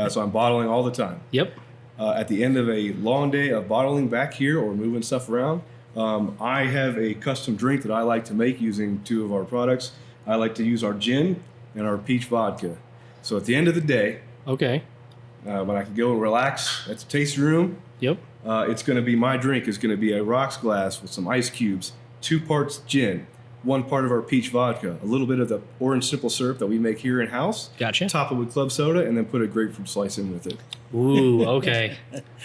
So I'm bottling all the time. Yep. At the end of a long day of bottling back here or moving stuff around, I have a custom drink that I like to make using two of our products. I like to use our gin and our peach vodka. So at the end of the day, Okay. when I can go and relax at the tasting room, Yep. it's going to be my drink is going to be a rocks glass with some ice cubes, 2 parts gin, 1 part of our peach vodka, a little bit of the orange simple syrup that we make here in house. Gotcha. Top it with club soda, and then put a grapefruit slice in with it. Ooh, okay.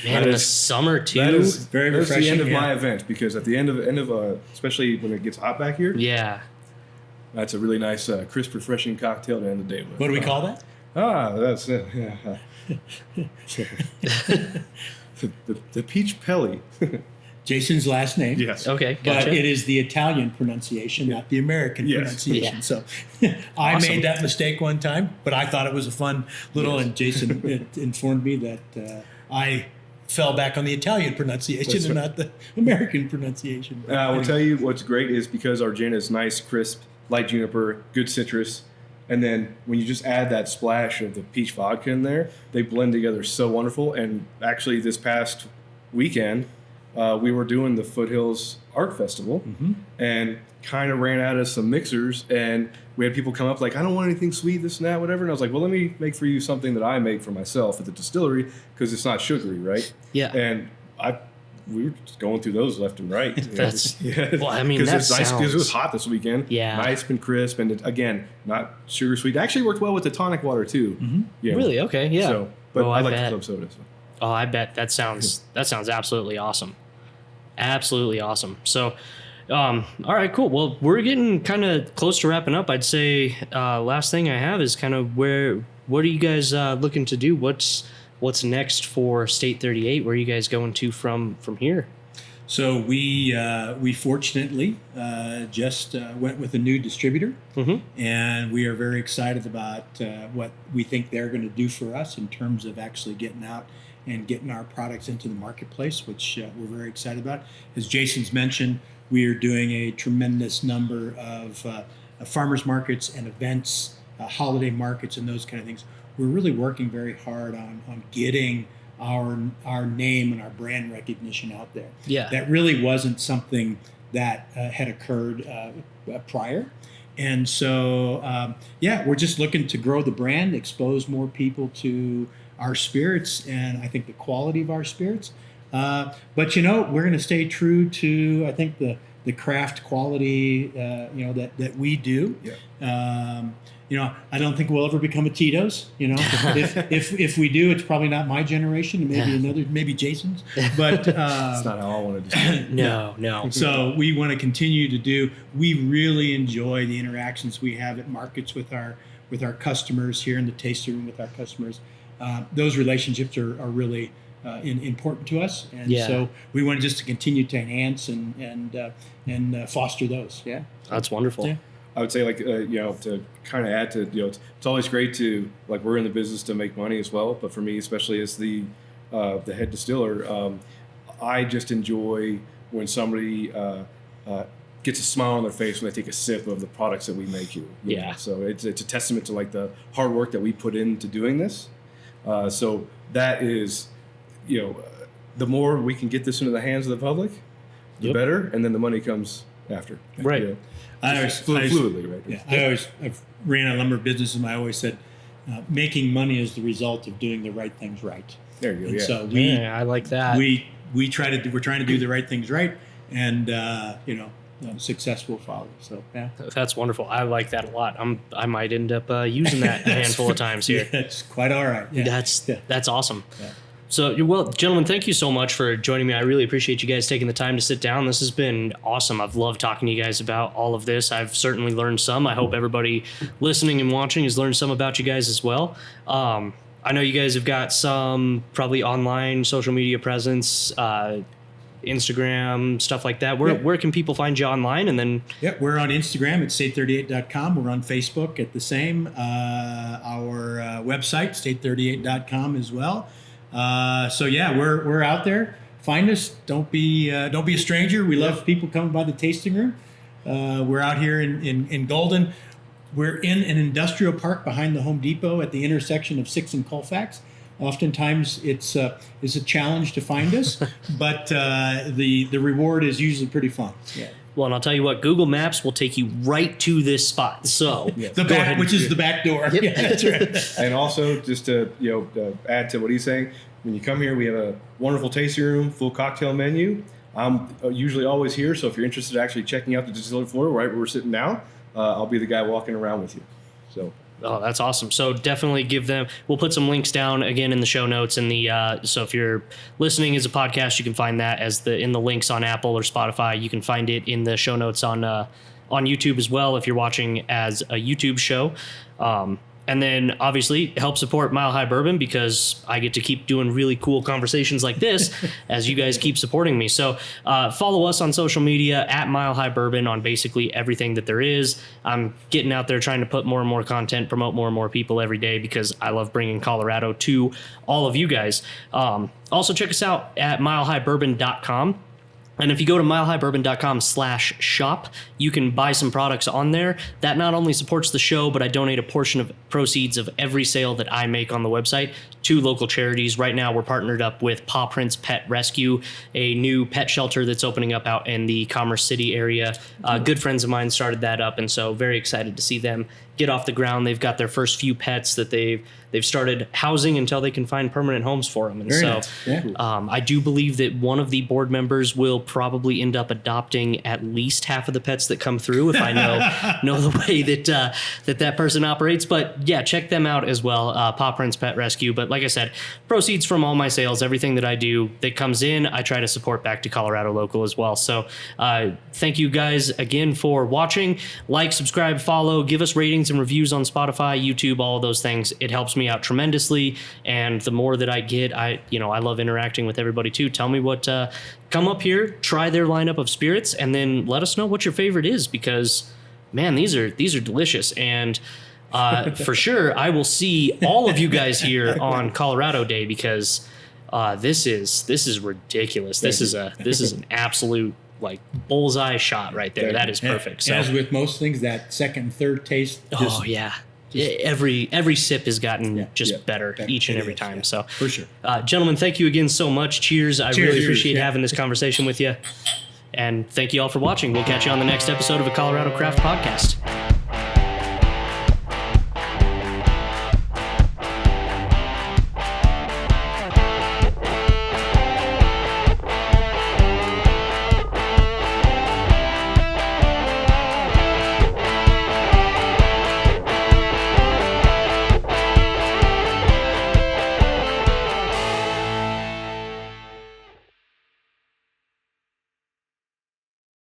Man, in the summer too. That is Very that's the end of refreshing, my yeah. event because at the end of especially when it gets hot back here, Yeah. that's a really nice, crisp, refreshing cocktail to end the day with. What do we call that? That's it. Yeah. the peach pelly. Jason's last name. Yes. Okay. But Gotcha. it is the Italian pronunciation, not the American Yes. pronunciation. Yeah. So I Awesome. made that mistake one time, but I thought it was a fun little, and Jason informed me that I fell back on the Italian pronunciation That's and right. not the American pronunciation. I will tell you what's great is because our gin is nice, crisp, light juniper, good citrus. And then when you just add that splash of the peach vodka in there, they blend together so wonderful. And actually this past weekend, we were doing the Foothills Art Festival and kind of ran out of some mixers. And we had people come up like, I don't want anything sweet, this and that, whatever. And I was like, well, let me make for you something that I make for myself at the distillery because it's not sugary, right? Yeah. And we were just going through those left and right. you know. That's- Yeah. well, I mean, because that it's nice because it was sounds- hot this weekend. Yeah. Nice and crisp, and again, not sugar sweet. It actually worked well with the tonic water too. Yeah. Really? Okay. Yeah. So, but Oh, I I like the bet. club soda. So. Oh, I bet that sounds absolutely awesome. Absolutely awesome. So, all right, cool. Well, we're getting kind of close to wrapping up. I'd say last thing I have is kind of what are you guys looking to do? What's what's next for State 38? Where are you guys going to from here? So we fortunately just went with a new distributor, and we are very excited about what we think they're going to do for us in terms of actually getting out and getting our products into the marketplace, which we're very excited about. As Jason's mentioned, we are doing a tremendous number of farmers markets and events, holiday markets, and those kind of things. We're really working very hard on getting our name and our brand recognition out there. Yeah. That really wasn't something that had occurred prior. And so, we're just looking to grow the brand, expose more people to our spirits, and I think the quality of our spirits. But, we're going to stay true to, I think, the craft quality, that we do. Yeah. I don't think we'll ever become a Tito's. If we do, it's probably not my generation. Maybe Jason's. But That's not how I want to do it. No. So we want to continue to do. We really enjoy the interactions we have at markets with our customers here in the tasting room with our customers. Those relationships are really important to us, and so we want just to continue to enhance and foster those. Yeah, that's wonderful. Yeah. I would say, to kind of add to, it's always great to, we're in the business to make money as well. But for me, especially as the head distiller, I just enjoy when somebody gets a smile on their face when they take a sip of the products that we make here. You know? So it's a testament to the hard work that we put into doing this. So that is, the more we can get this into the hands of the public, the better, and then the money comes after. Right. Fluidly, right? Yeah, I've ran a number of businesses, and I always said, making money is the result of doing the right things right. There you go. And yeah. so I like that. We're trying to do the right things right, and success will follow. So yeah, that's wonderful. I like that a lot. I might end up using that a handful of times here. Yeah, it's quite all right. Yeah. That's awesome. Yeah. So, well, gentlemen, thank you so much for joining me. I really appreciate you guys taking the time to sit down. This has been awesome. I've loved talking to you guys about all of this. I've certainly learned some. I hope everybody listening and watching has learned some about you guys as well. I know you guys have got some probably online social media presence, Instagram, stuff like that. Where can people find you online? And then we're on Instagram at state38.com. We're on Facebook at the same. Our website, state38.com as well. We're out there. Find us. Don't be a stranger. We love people coming by the tasting room. We're out here in Golden. We're in an industrial park behind the Home Depot at the intersection of 6th and Colfax. Oftentimes it's a challenge to find us, but the reward is usually pretty fun. Yeah. Well, and I'll tell you what, Google Maps will take you right to this spot. So the back, which is the back door. Yep. Yeah, that's right. And also, just to add to what he's saying, when you come here, we have a wonderful tasting room, full cocktail menu. I'm usually always here, so if you're interested in actually checking out the distillery floor, right where we're sitting now, I'll be the guy walking around with you. So. Oh, that's awesome. So definitely we'll put some links down again in the show notes. So if you're listening as a podcast, you can find that in the links on Apple or Spotify. You can find it in the show notes on YouTube as well if you're watching as a YouTube show. And then obviously help support Mile High Bourbon because I get to keep doing really cool conversations like this as you guys keep supporting me. So follow us on social media at Mile High Bourbon on basically everything that there is. I'm getting out there trying to put more and more content, promote more and more people every day because I love bringing Colorado to all of you guys. Also check us out at milehighbourbon.com. And if you go to milehighbourbon.com/shop, you can buy some products on there. That not only supports the show, but I donate a portion of proceeds of every sale that I make on the website to local charities. Right now, we're partnered up with Paw Prints Pet Rescue, a new pet shelter that's opening up out in the Commerce City area. Good friends of mine started that up, and so very excited to see them get off the ground. They've got their first few pets that they've started housing until they can find permanent homes for them. And Very so nice. Yeah. I do believe that one of the board members will probably end up adopting at least half of the pets that come through if I know the way that person operates. But yeah, check them out as well, Paw Prints Pet Rescue. But like I said, proceeds from all my sales, everything that I do that comes in, I try to support back to Colorado Local as well. So thank you guys again for watching. Like, subscribe, follow, give us ratings and reviews on Spotify, YouTube, all of those things. It helps me out tremendously. And the more that I get, I love interacting with everybody too. Tell me what, come up here, try their lineup of spirits, and then let us know what your favorite is, because man, these are delicious. And for sure, I will see all of you guys here on Colorado Day, because this is ridiculous. This is an absolute like bullseye shot right there. That is perfect. So, as with most things, that second and third taste. Every sip has gotten better each and every time. So for sure, gentlemen, thank you again so much. Cheers. I really appreciate having this conversation with you. And thank you all for watching. We'll catch you on the next episode of a Colorado Craft Podcast.